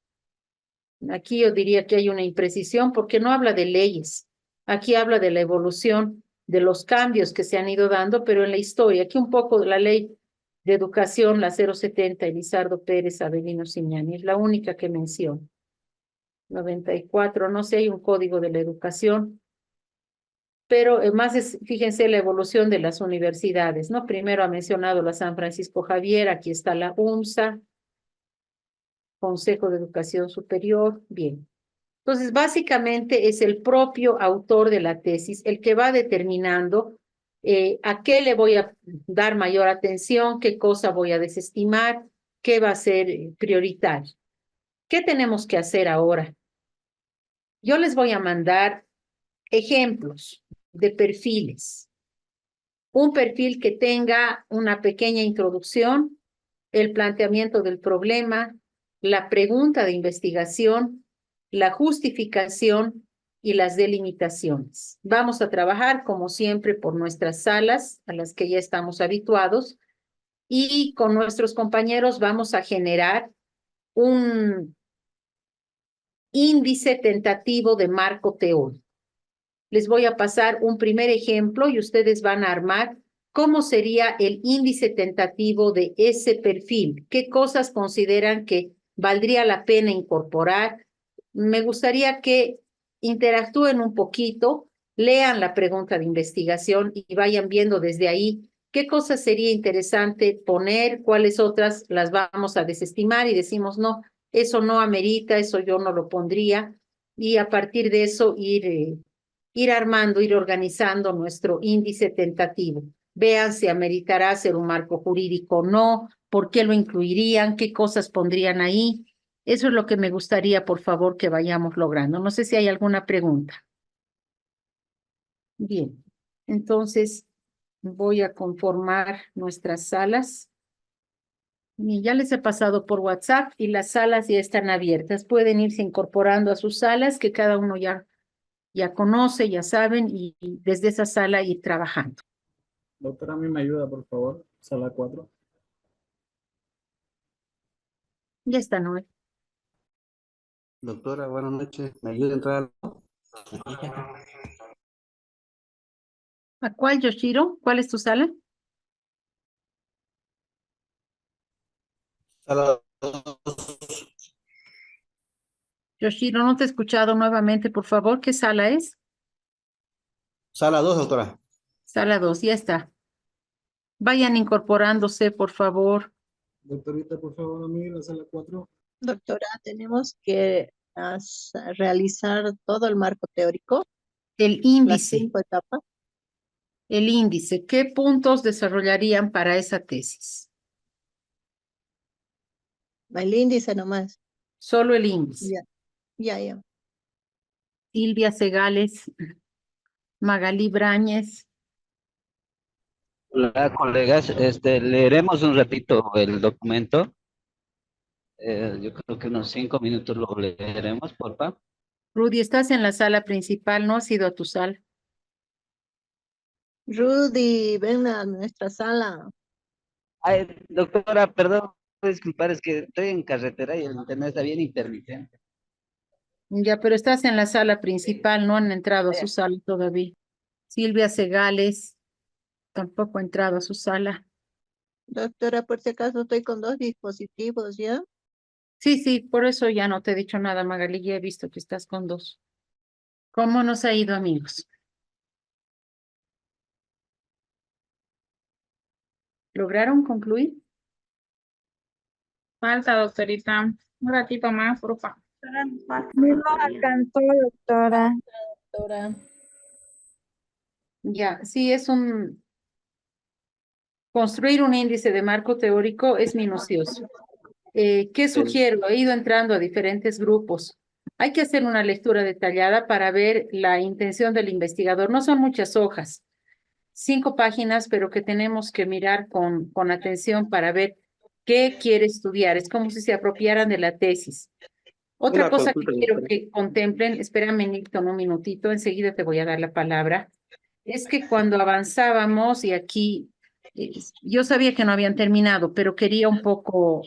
Aquí yo diría que hay una imprecisión, porque no habla de leyes. Aquí habla de la evolución, de los cambios que se han ido dando, pero en la historia. Aquí un poco de la ley de educación, la 070, Elizardo Pérez Avelino Simiani, es la única que menciona. 94, no sé, hay un código de la educación, pero más es, fíjense, la evolución de las universidades, ¿no? Primero ha mencionado la San Francisco Javier, aquí está la UNSA, Consejo de Educación Superior, bien. Entonces, básicamente es el propio autor de la tesis el que va determinando a qué le voy a dar mayor atención, qué cosa voy a desestimar, qué va a ser prioritario. ¿Qué tenemos que hacer ahora? Yo les voy a mandar ejemplos de perfiles. Un perfil que tenga una pequeña introducción, el planteamiento del problema, la pregunta de investigación, la justificación y las delimitaciones. Vamos a trabajar, como siempre, por nuestras salas a las que ya estamos habituados, y con nuestros compañeros vamos a generar un índice tentativo de marco teórico. Les voy a pasar un primer ejemplo y ustedes van a armar cómo sería el índice tentativo de ese perfil. ¿Qué cosas consideran que valdría la pena incorporar? Me gustaría que interactúen un poquito, lean la pregunta de investigación y vayan viendo desde ahí qué cosas sería interesante poner, cuáles otras las vamos a desestimar y decimos, no, eso no amerita, eso yo no lo pondría, y a partir de eso ir armando, ir organizando nuestro índice tentativo. Vean si ameritará ser un marco jurídico o no, por qué lo incluirían, qué cosas pondrían ahí. Eso es lo que me gustaría, por favor, que vayamos logrando. No sé si hay alguna pregunta. Bien, entonces voy a conformar nuestras salas. Y ya les he pasado por WhatsApp y las salas ya están abiertas. Pueden irse incorporando a sus salas, que cada uno ya conoce, ya saben, y desde esa sala ir trabajando. Doctora, a mí me ayuda, por favor. Sala 4. Ya está, Noel. Doctora, buenas noches. ¿Me ayuda a entrar? ¿A cuál, Yoshiro? ¿Cuál es tu sala? Sala Yoshiro, no te he escuchado nuevamente, por favor. ¿Qué sala es? Sala 2, doctora. Sala 2, ya está. Vayan incorporándose, por favor. Doctorita, por favor, a mí, la sala 4. Doctora, tenemos que realizar todo el marco teórico, El las índice, 5 etapas. el índice. ¿Qué puntos desarrollarían para esa tesis? El índice nomás. Solo el índice. Ya. Silvia Segales, Magalí Brañez. Hola, colegas. Leeremos un ratito el documento. Yo creo que unos 5 minutos lo leeremos, por favor. Rudy, estás en la sala principal, ¿no has ido a tu sala? Rudy, ven a nuestra sala. Ay, doctora, perdón, disculpar, es que estoy en carretera y el internet está bien intermitente. Ya, pero estás en la sala principal, no han entrado a su sala todavía. Silvia Segales, tampoco ha entrado a su sala. Doctora, por si acaso estoy con 2 dispositivos, ¿ya? Sí, por eso ya no te he dicho nada, Magalí, ya he visto que estás con 2. ¿Cómo nos ha ido, amigos? ¿Lograron concluir? Falta, doctorita. Un ratito más, por favor. No alcanzó, doctora. Doctora. Ya, sí, construir un índice de marco teórico es minucioso. ¿Qué sugiero? He ido entrando a diferentes grupos. Hay que hacer una lectura detallada para ver la intención del investigador. No son muchas hojas, 5 páginas, pero que tenemos que mirar con atención para ver qué quiere estudiar. Es como si se apropiaran de la tesis. Otra Una cosa que consulta, quiero doctora. que contemplen, espérame, Nilton, un minutito, enseguida te voy a dar la palabra, es que cuando avanzábamos, y aquí yo sabía que no habían terminado, pero quería un poco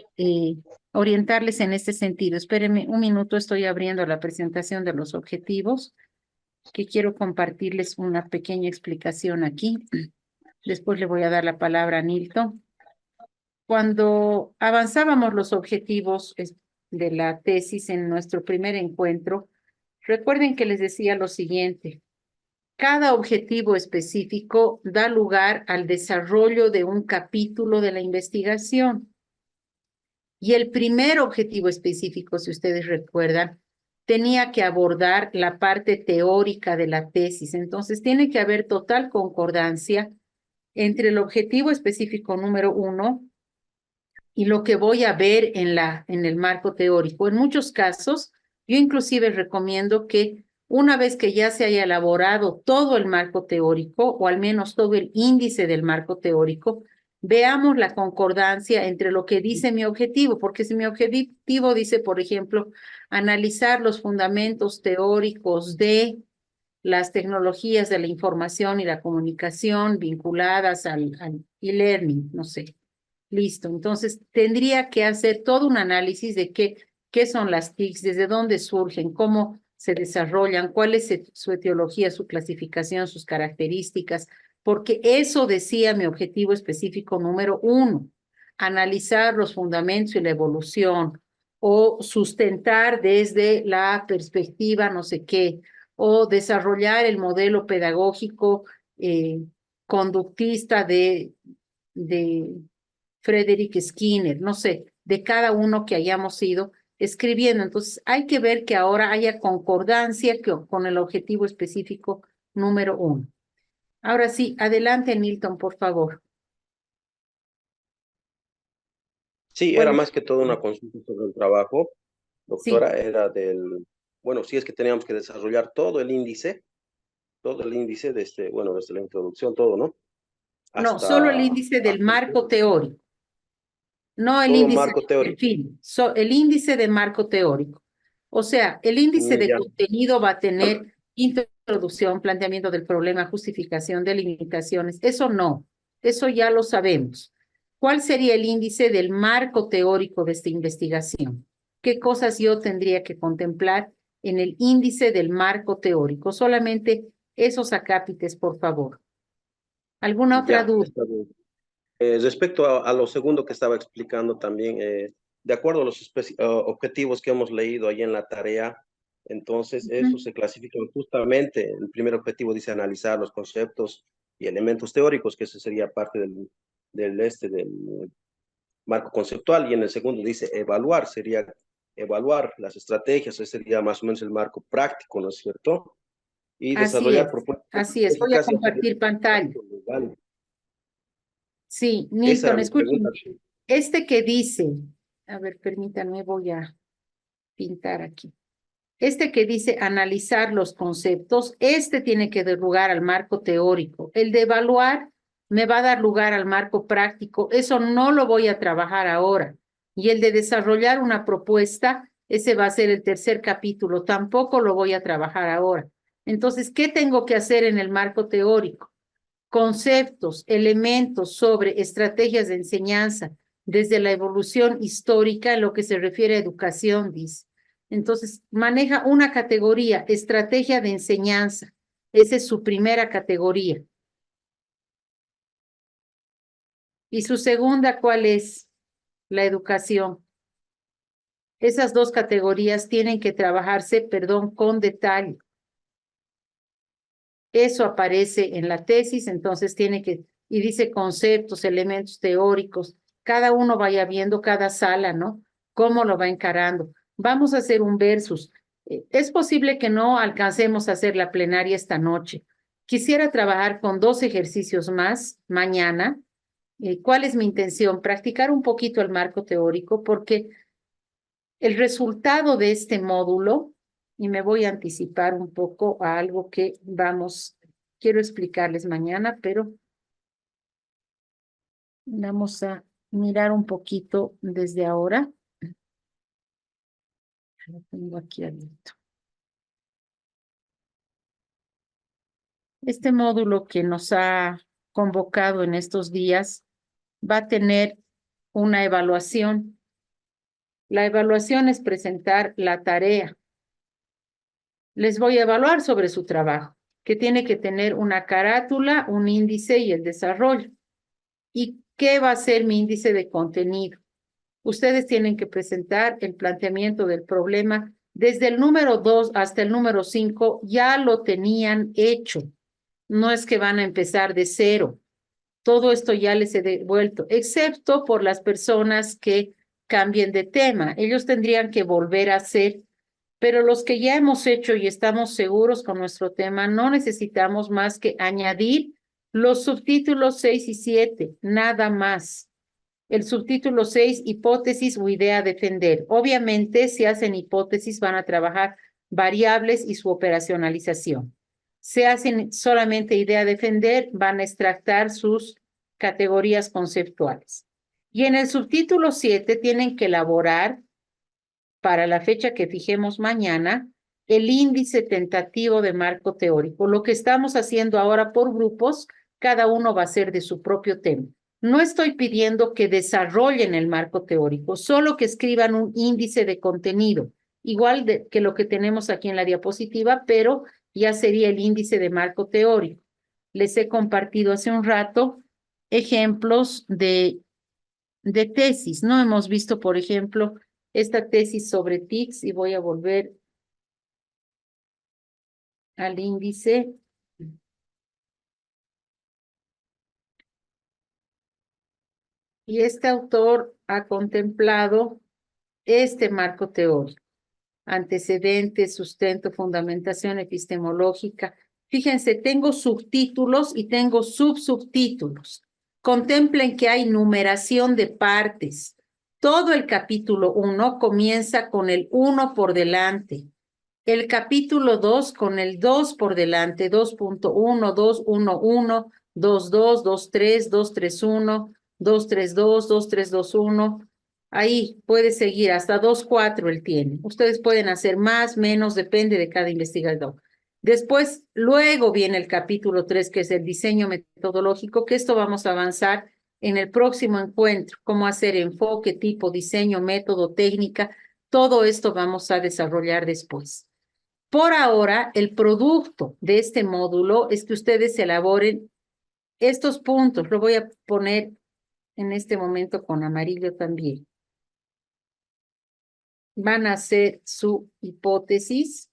orientarles en este sentido. Espérenme un minuto, estoy abriendo la presentación de los objetivos, que quiero compartirles una pequeña explicación aquí. Después le voy a dar la palabra a Nilton. Cuando avanzábamos los objetivos de la tesis en nuestro primer encuentro, recuerden que les decía lo siguiente. Cada objetivo específico da lugar al desarrollo de un capítulo de la investigación. Y el primer objetivo específico, si ustedes recuerdan, tenía que abordar la parte teórica de la tesis. Entonces, tiene que haber total concordancia entre el objetivo específico número 1 y lo que voy a ver en el marco teórico. En muchos casos, yo inclusive recomiendo que una vez que ya se haya elaborado todo el marco teórico, o al menos todo el índice del marco teórico, veamos la concordancia entre lo que dice mi objetivo, porque si mi objetivo dice, por ejemplo, analizar los fundamentos teóricos de las tecnologías de la información y la comunicación vinculadas al e-learning, no sé. Listo, entonces tendría que hacer todo un análisis de qué son las TICs, desde dónde surgen, cómo se desarrollan, cuál es su etiología, su clasificación, sus características, porque eso decía mi objetivo específico número 1, analizar los fundamentos y la evolución, o sustentar desde la perspectiva no sé qué, o desarrollar el modelo pedagógico conductista de Frederick Skinner, no sé, de cada uno que hayamos ido escribiendo. Entonces, hay que ver que ahora haya concordancia con el objetivo específico número 1. Ahora sí, adelante, Milton, por favor. Sí, era más que todo una consulta sobre el trabajo, doctora, era bueno, sí es que teníamos que desarrollar todo el índice desde, bueno, desde la introducción, todo, ¿no? No, solo el índice del marco teórico. No el Todo índice marco de teórico. perfil, el índice de marco teórico. O sea, el índice de Ya. contenido va a tener introducción, planteamiento del problema, justificación, delimitaciones. Eso no, eso ya lo sabemos. ¿Cuál sería el índice del marco teórico de esta investigación? ¿Qué cosas yo tendría que contemplar en el índice del marco teórico? Solamente esos acápites, por favor. ¿Alguna otra Ya, duda? está bien. Respecto a lo segundo que estaba explicando también, de acuerdo a los objetivos que hemos leído ahí en la tarea, entonces eso se clasifica justamente. El primer objetivo dice analizar los conceptos y elementos teóricos, que ese sería parte del marco conceptual, y en el segundo dice evaluar, sería evaluar las estrategias, ese sería más o menos el marco práctico, ¿no es cierto? Y desarrollar propuestas así es. Voy a estratégicas y compartir pantalla. legal. Sí, Esa era Nilton, mi escuchen, pregunta. este que dice, a ver, permítanme, voy a pintar aquí. Este que dice analizar los conceptos, este tiene que dar lugar al marco teórico. El de evaluar me va a dar lugar al marco práctico. Eso no lo voy a trabajar ahora. Y el de desarrollar una propuesta, ese va a ser el tercer capítulo. Tampoco lo voy a trabajar ahora. Entonces, ¿qué tengo que hacer en el marco teórico? Conceptos, elementos sobre estrategias de enseñanza desde la evolución histórica en lo que se refiere a educación, dice. Entonces, maneja una categoría, estrategia de enseñanza. Esa es su primera categoría. ¿Y su segunda cuál es? La educación. Esas dos categorías tienen que trabajarse, con detalle. Eso aparece en la tesis, entonces tiene que y dice conceptos, elementos teóricos. Cada uno vaya viendo cada sala, ¿no? Cómo lo va encarando. Vamos a hacer un versus. Es posible que no alcancemos a hacer la plenaria esta noche. Quisiera trabajar con 2 ejercicios más mañana. ¿Cuál es mi intención? Practicar un poquito el marco teórico, porque el resultado de este módulo, y me voy a anticipar un poco a algo que quiero explicarles mañana, pero vamos a mirar un poquito desde ahora. Lo tengo aquí abierto. Este módulo que nos ha convocado en estos días va a tener una evaluación. La evaluación es presentar la tarea. Les voy a evaluar sobre su trabajo, que tiene que tener una carátula, un índice y el desarrollo. ¿Y qué va a ser mi índice de contenido? Ustedes tienen que presentar el planteamiento del problema. Desde el número 2 hasta el número 5 ya lo tenían hecho. No es que van a empezar de cero. Todo esto ya les he devuelto, excepto por las personas que cambien de tema. Ellos tendrían que volver a hacer, pero los que ya hemos hecho y estamos seguros con nuestro tema, no necesitamos más que añadir los subtítulos 6 y 7, nada más. El subtítulo 6, hipótesis o idea a defender. Obviamente, si hacen hipótesis, van a trabajar variables y su operacionalización. Si hacen solamente idea a defender, van a extractar sus categorías conceptuales. Y en el subtítulo 7 tienen que elaborar, para la fecha que fijemos mañana, el índice tentativo de marco teórico. Lo que estamos haciendo ahora por grupos, cada uno va a ser de su propio tema. No estoy pidiendo que desarrollen el marco teórico, solo que escriban un índice de contenido, igual que lo que tenemos aquí en la diapositiva, pero ya sería el índice de marco teórico. Les he compartido hace un rato ejemplos de tesis, ¿no? Hemos visto, por ejemplo, esta tesis sobre TICs y voy a volver al índice. Y este autor ha contemplado este marco teórico: antecedentes, sustento, fundamentación epistemológica. Fíjense, tengo subtítulos y tengo subsubtítulos. Contemplen que hay numeración de partes. Todo el capítulo 1 comienza con el 1 por delante. El capítulo 2 con el 2 por delante, 2.1, 2.1.1, 2.2, 2.3, 2.3.1, 2.3.2, 2.3.2.1. Ahí puede seguir hasta 2.4 él tiene. Ustedes pueden hacer más, menos, depende de cada investigador. Después, luego viene el capítulo 3, que es el diseño metodológico, que esto vamos a avanzar en el próximo encuentro. Cómo hacer enfoque, tipo, diseño, método, técnica. Todo esto vamos a desarrollar después. Por ahora, el producto de este módulo es que ustedes elaboren estos puntos. Lo voy a poner en este momento con amarillo también. Van a hacer su hipótesis.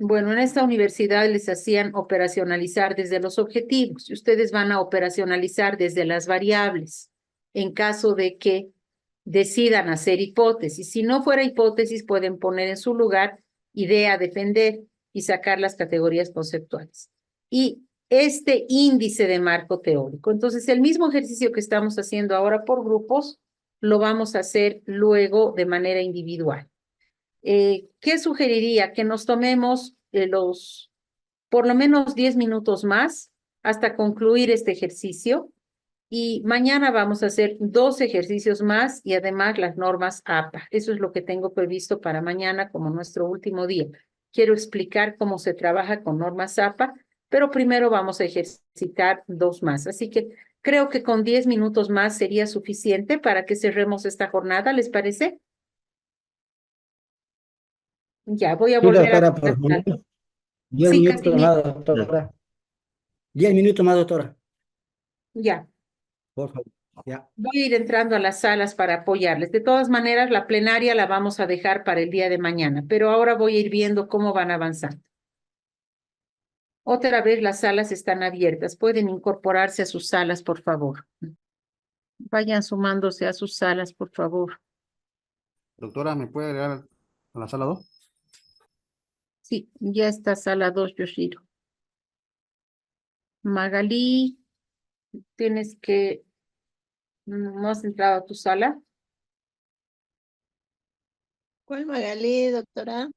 Bueno, en esta universidad les hacían operacionalizar desde los objetivos y ustedes van a operacionalizar desde las variables en caso de que decidan hacer hipótesis. Si no fuera hipótesis, pueden poner en su lugar idea a defender y sacar las categorías conceptuales. Y este índice de marco teórico. Entonces, el mismo ejercicio que estamos haciendo ahora por grupos, lo vamos a hacer luego de manera individual. ¿Qué sugeriría? Que nos tomemos por lo menos 10 minutos más hasta concluir este ejercicio. Y mañana vamos a hacer 2 ejercicios más y además las normas APA. Eso es lo que tengo previsto para mañana como nuestro último día. Quiero explicar cómo se trabaja con normas APA, pero primero vamos a ejercitar 2 más. Así que creo que con 10 minutos más sería suficiente para que cerremos esta jornada, ¿les parece? Ya, voy a Sí, volver doctora, a... por favor. 10 Sí, minutos Casimiro. más, doctora. 10 minutos más, doctora. Ya. Por favor. Ya. Voy a ir entrando a las salas para apoyarles. De todas maneras, la plenaria la vamos a dejar para el día de mañana, pero ahora voy a ir viendo cómo van avanzando. Otra vez las salas están abiertas. Pueden incorporarse a sus salas, por favor. Vayan sumándose a sus salas, por favor. Doctora, ¿me puede agregar a la sala 2? Sí, ya está sala 2, Yoshiro. Magalí, tienes que... ¿No has entrado a tu sala? ¿Cuál Magalí, doctora?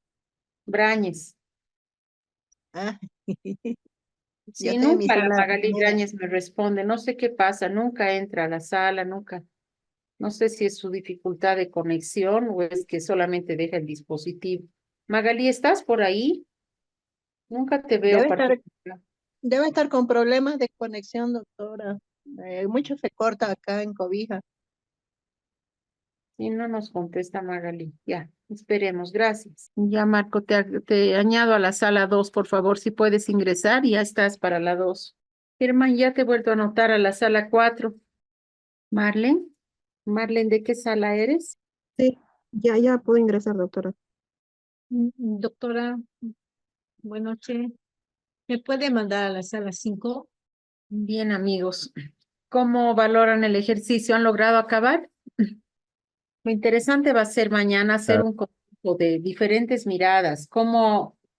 Brañez. Ah, Sí, yo estoy en mi nunca la sala Magalí primera. Brañez me responde. No sé qué pasa, nunca entra a la sala, nunca. No sé si es su dificultad de conexión o es que solamente deja el dispositivo. Magalí, ¿estás por ahí? Nunca te veo Debe estar, participar. debe estar con problemas de conexión, doctora. Mucho se corta acá en Cobija. Y no nos contesta Magalí. Ya, esperemos, gracias. Ya, Marco, te añado a la sala 2, por favor, si puedes ingresar, y ya estás para la 2. Germán, ya te he vuelto a anotar a la sala 4. Marlen, Marlen, ¿de qué sala eres? Sí, ya puedo ingresar, doctora. Doctora, buenas noches. ¿Me puede mandar a la sala 5? Bien, amigos. ¿Cómo valoran el ejercicio? ¿Han logrado acabar? Lo interesante va a ser mañana hacer un conjunto de diferentes miradas,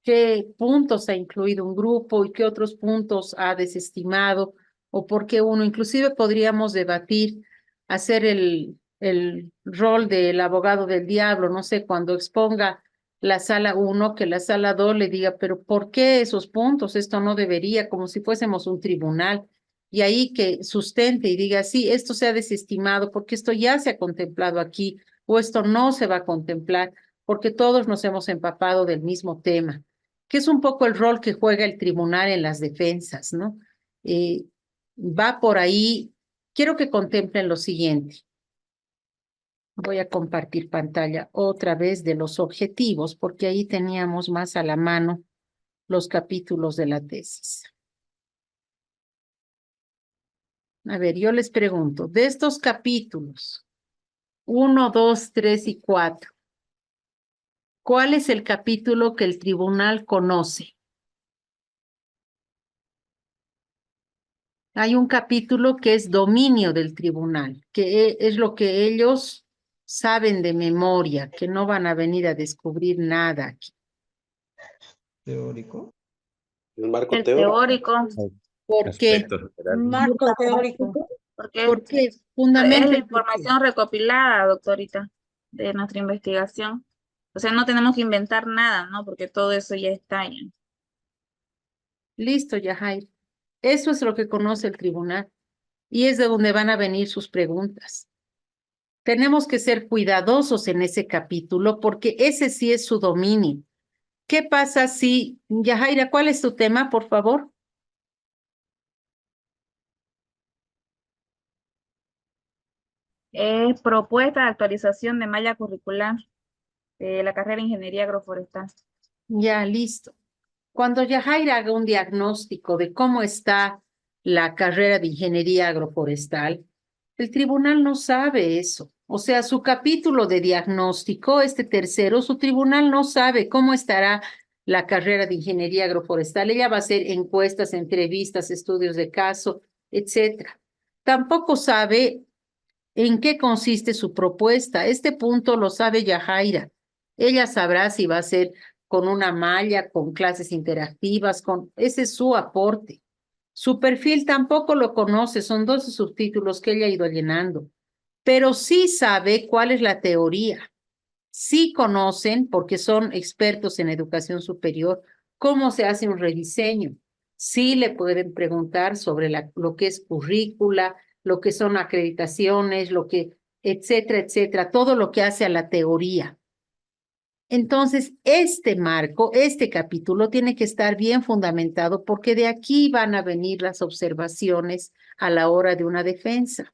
qué puntos ha incluido un grupo y qué otros puntos ha desestimado, o por qué uno. Inclusive podríamos debatir, hacer el rol del abogado del diablo, no sé, cuando exponga la sala 1, que la sala 2 le diga, pero ¿por qué esos puntos? Esto no debería, como si fuésemos un tribunal. Y ahí que sustente y diga, sí, esto se ha desestimado porque esto ya se ha contemplado aquí o esto no se va a contemplar porque todos nos hemos empapado del mismo tema, que es un poco el rol que juega el tribunal en las defensas, ¿no? Va por ahí. Quiero que contemplen lo siguiente. Voy a compartir pantalla otra vez de los objetivos porque ahí teníamos más a la mano los capítulos de la tesis. A ver, yo les pregunto, de estos capítulos 1, 2, 3 y 4, ¿cuál es el capítulo que el tribunal conoce? Hay un capítulo que es dominio del tribunal, que es lo que ellos saben de memoria, que no van a venir a descubrir nada aquí. Teórico. El marco El teórico. teórico, ¿Por qué? Aspectos generales. Marco teórico. porque Porque es fundamento la información recopilada, doctorita, de nuestra investigación. O sea, no tenemos que inventar nada, ¿no? Porque todo eso ya está ya. Listo, Yajair. Eso es lo que conoce el tribunal y es de donde van a venir sus preguntas. Tenemos que ser cuidadosos en ese capítulo porque ese sí es su dominio. ¿Qué pasa si, Yajaira, cuál es tu tema, por favor? Es propuesta de actualización de malla curricular de la carrera de Ingeniería Agroforestal. Ya, listo. Cuando Yajaira haga un diagnóstico de cómo está la carrera de Ingeniería Agroforestal, el tribunal no sabe eso. O sea, su capítulo de diagnóstico, este tercero, su tribunal no sabe cómo estará la carrera de Ingeniería Agroforestal. Ella va a hacer encuestas, entrevistas, estudios de caso, etcétera. Tampoco sabe en qué consiste su propuesta. Este punto lo sabe Yajaira. Ella sabrá si va a ser con una malla, con clases interactivas, ese es su aporte. Su perfil tampoco lo conoce, son 12 subtítulos que ella ha ido llenando, pero sí sabe cuál es la teoría. Sí conocen, porque son expertos en educación superior, cómo se hace un rediseño. Sí le pueden preguntar sobre lo que es currícula, lo que son acreditaciones, etcétera, etcétera, todo lo que hace a la teoría. Entonces, este marco, este capítulo tiene que estar bien fundamentado porque de aquí van a venir las observaciones a la hora de una defensa.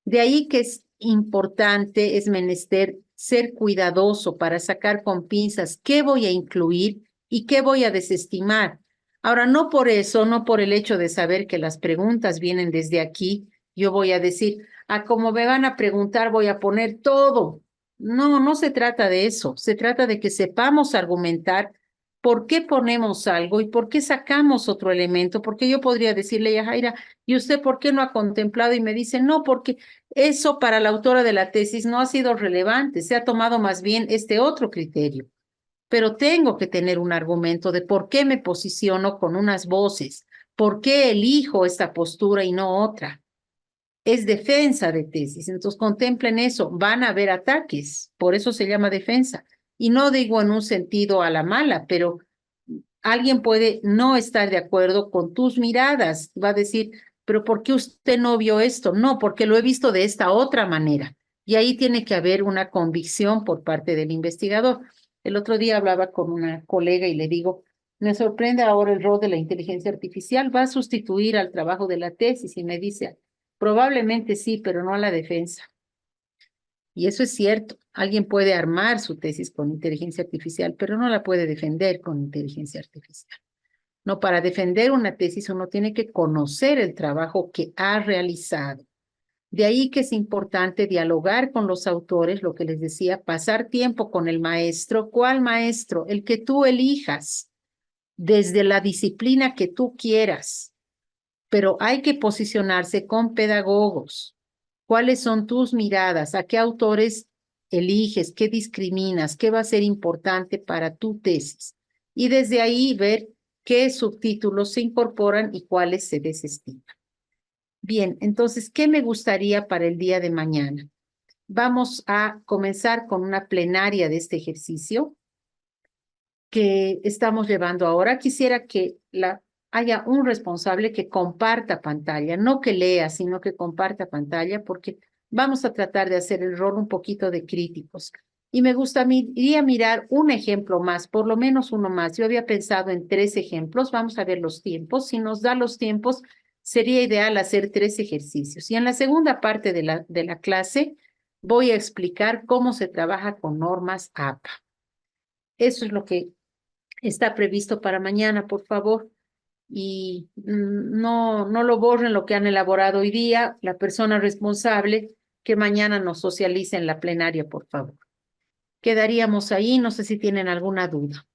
De ahí que es importante, es menester ser cuidadoso para sacar con pinzas qué voy a incluir y qué voy a desestimar. Ahora, no por eso, no por el hecho de saber que las preguntas vienen desde aquí, yo voy a decir, como me van a preguntar, voy a poner todo. No, no se trata de eso. Se trata de que sepamos argumentar ¿por qué ponemos algo y por qué sacamos otro elemento? Porque yo podría decirle a Yajaira, ¿y usted por qué no ha contemplado? Y me dice, no, porque eso para la autora de la tesis no ha sido relevante, se ha tomado más bien este otro criterio. Pero tengo que tener un argumento de por qué me posiciono con unas voces, por qué elijo esta postura y no otra. Es defensa de tesis, entonces contemplen eso, van a haber ataques, por eso se llama defensa. Y no digo en un sentido a la mala, pero alguien puede no estar de acuerdo con tus miradas, va a decir, pero ¿por qué usted no vio esto? No, porque lo he visto de esta otra manera. Y ahí tiene que haber una convicción por parte del investigador. El otro día hablaba con una colega y le digo, me sorprende ahora el rol de la inteligencia artificial, va a sustituir al trabajo de la tesis, y me dice, probablemente sí, pero no a la defensa. Y eso es cierto. Alguien puede armar su tesis con inteligencia artificial, pero no la puede defender con inteligencia artificial. No, para defender una tesis uno tiene que conocer el trabajo que ha realizado. De ahí que es importante dialogar con los autores, lo que les decía, pasar tiempo con el maestro. ¿Cuál maestro? El que tú elijas, desde la disciplina que tú quieras. Pero hay que posicionarse con pedagogos. ¿Cuáles son tus miradas? ¿A qué autores eliges? ¿Qué discriminas? ¿Qué va a ser importante para tu tesis? Y desde ahí ver qué subtítulos se incorporan y cuáles se desestiman. Bien, entonces, ¿qué me gustaría para el día de mañana? Vamos a comenzar con una plenaria de este ejercicio que estamos llevando ahora. Quisiera que haya un responsable que comparta pantalla, no que lea, sino que comparta pantalla, porque vamos a tratar de hacer el rol un poquito de críticos. Y me gustaría mirar un ejemplo más, por lo menos uno más. Yo había pensado en 3 ejemplos, vamos a ver los tiempos. Si nos da los tiempos, sería ideal hacer 3 ejercicios. Y en la segunda parte de la clase voy a explicar cómo se trabaja con normas APA. Eso es lo que está previsto para mañana, por favor. Y no lo borren lo que han elaborado hoy día, la persona responsable, que mañana nos socialice en la plenaria, por favor. Quedaríamos ahí, no sé si tienen alguna duda.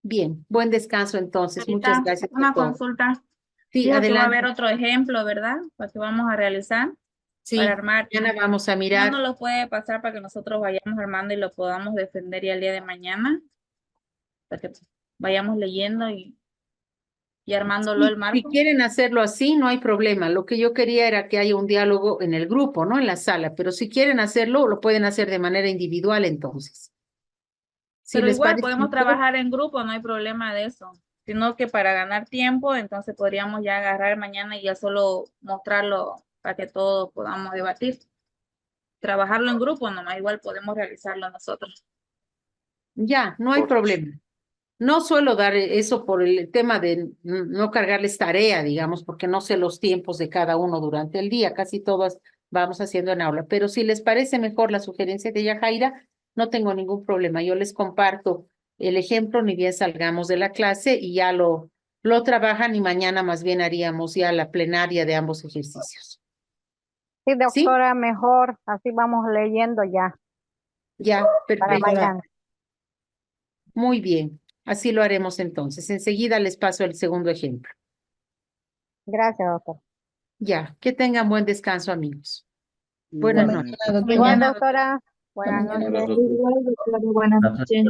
Bien, buen descanso entonces. Muchas Ahorita, gracias. una por todo. consulta. Sí, Dijo que va a adelante. haber otro ejemplo, ¿verdad? Para que vamos a realizar, Sí, para armar. mañana vamos a No mirar. nos lo puede pasar para que nosotros vayamos armando y lo podamos defender ya el día de mañana, para que vayamos leyendo y armándolo el Si marco. quieren hacerlo así, no hay problema. Lo que yo quería era que haya un diálogo en el grupo, no en la sala, pero si quieren hacerlo, lo pueden hacer de manera individual entonces. Si Pero les igual parece podemos mejor, trabajar en grupo, no hay problema de eso. Sino que para ganar tiempo, entonces podríamos ya agarrar mañana y ya solo mostrarlo para que todos podamos debatir. Trabajarlo en grupo, nomás igual podemos realizarlo nosotros. ya, no hay problema. No suelo dar eso por el tema de no cargarles tarea, digamos, porque no sé los tiempos de cada uno durante el día. Casi todas vamos haciendo en aula. Pero si les parece mejor la sugerencia de Yajaira, no tengo ningún problema. Yo les comparto el ejemplo, ni bien salgamos de la clase y ya lo trabajan, y mañana más bien haríamos ya la plenaria de ambos ejercicios. Sí, doctora, mejor, así vamos leyendo ya. Ya, Para perfecto. mañana. Muy bien, así lo haremos entonces. Enseguida les paso el segundo ejemplo. Gracias, doctor. Ya, que tengan buen descanso, amigos. Buenas noches. Igual, doctora. Buenas noches. Buenas noches.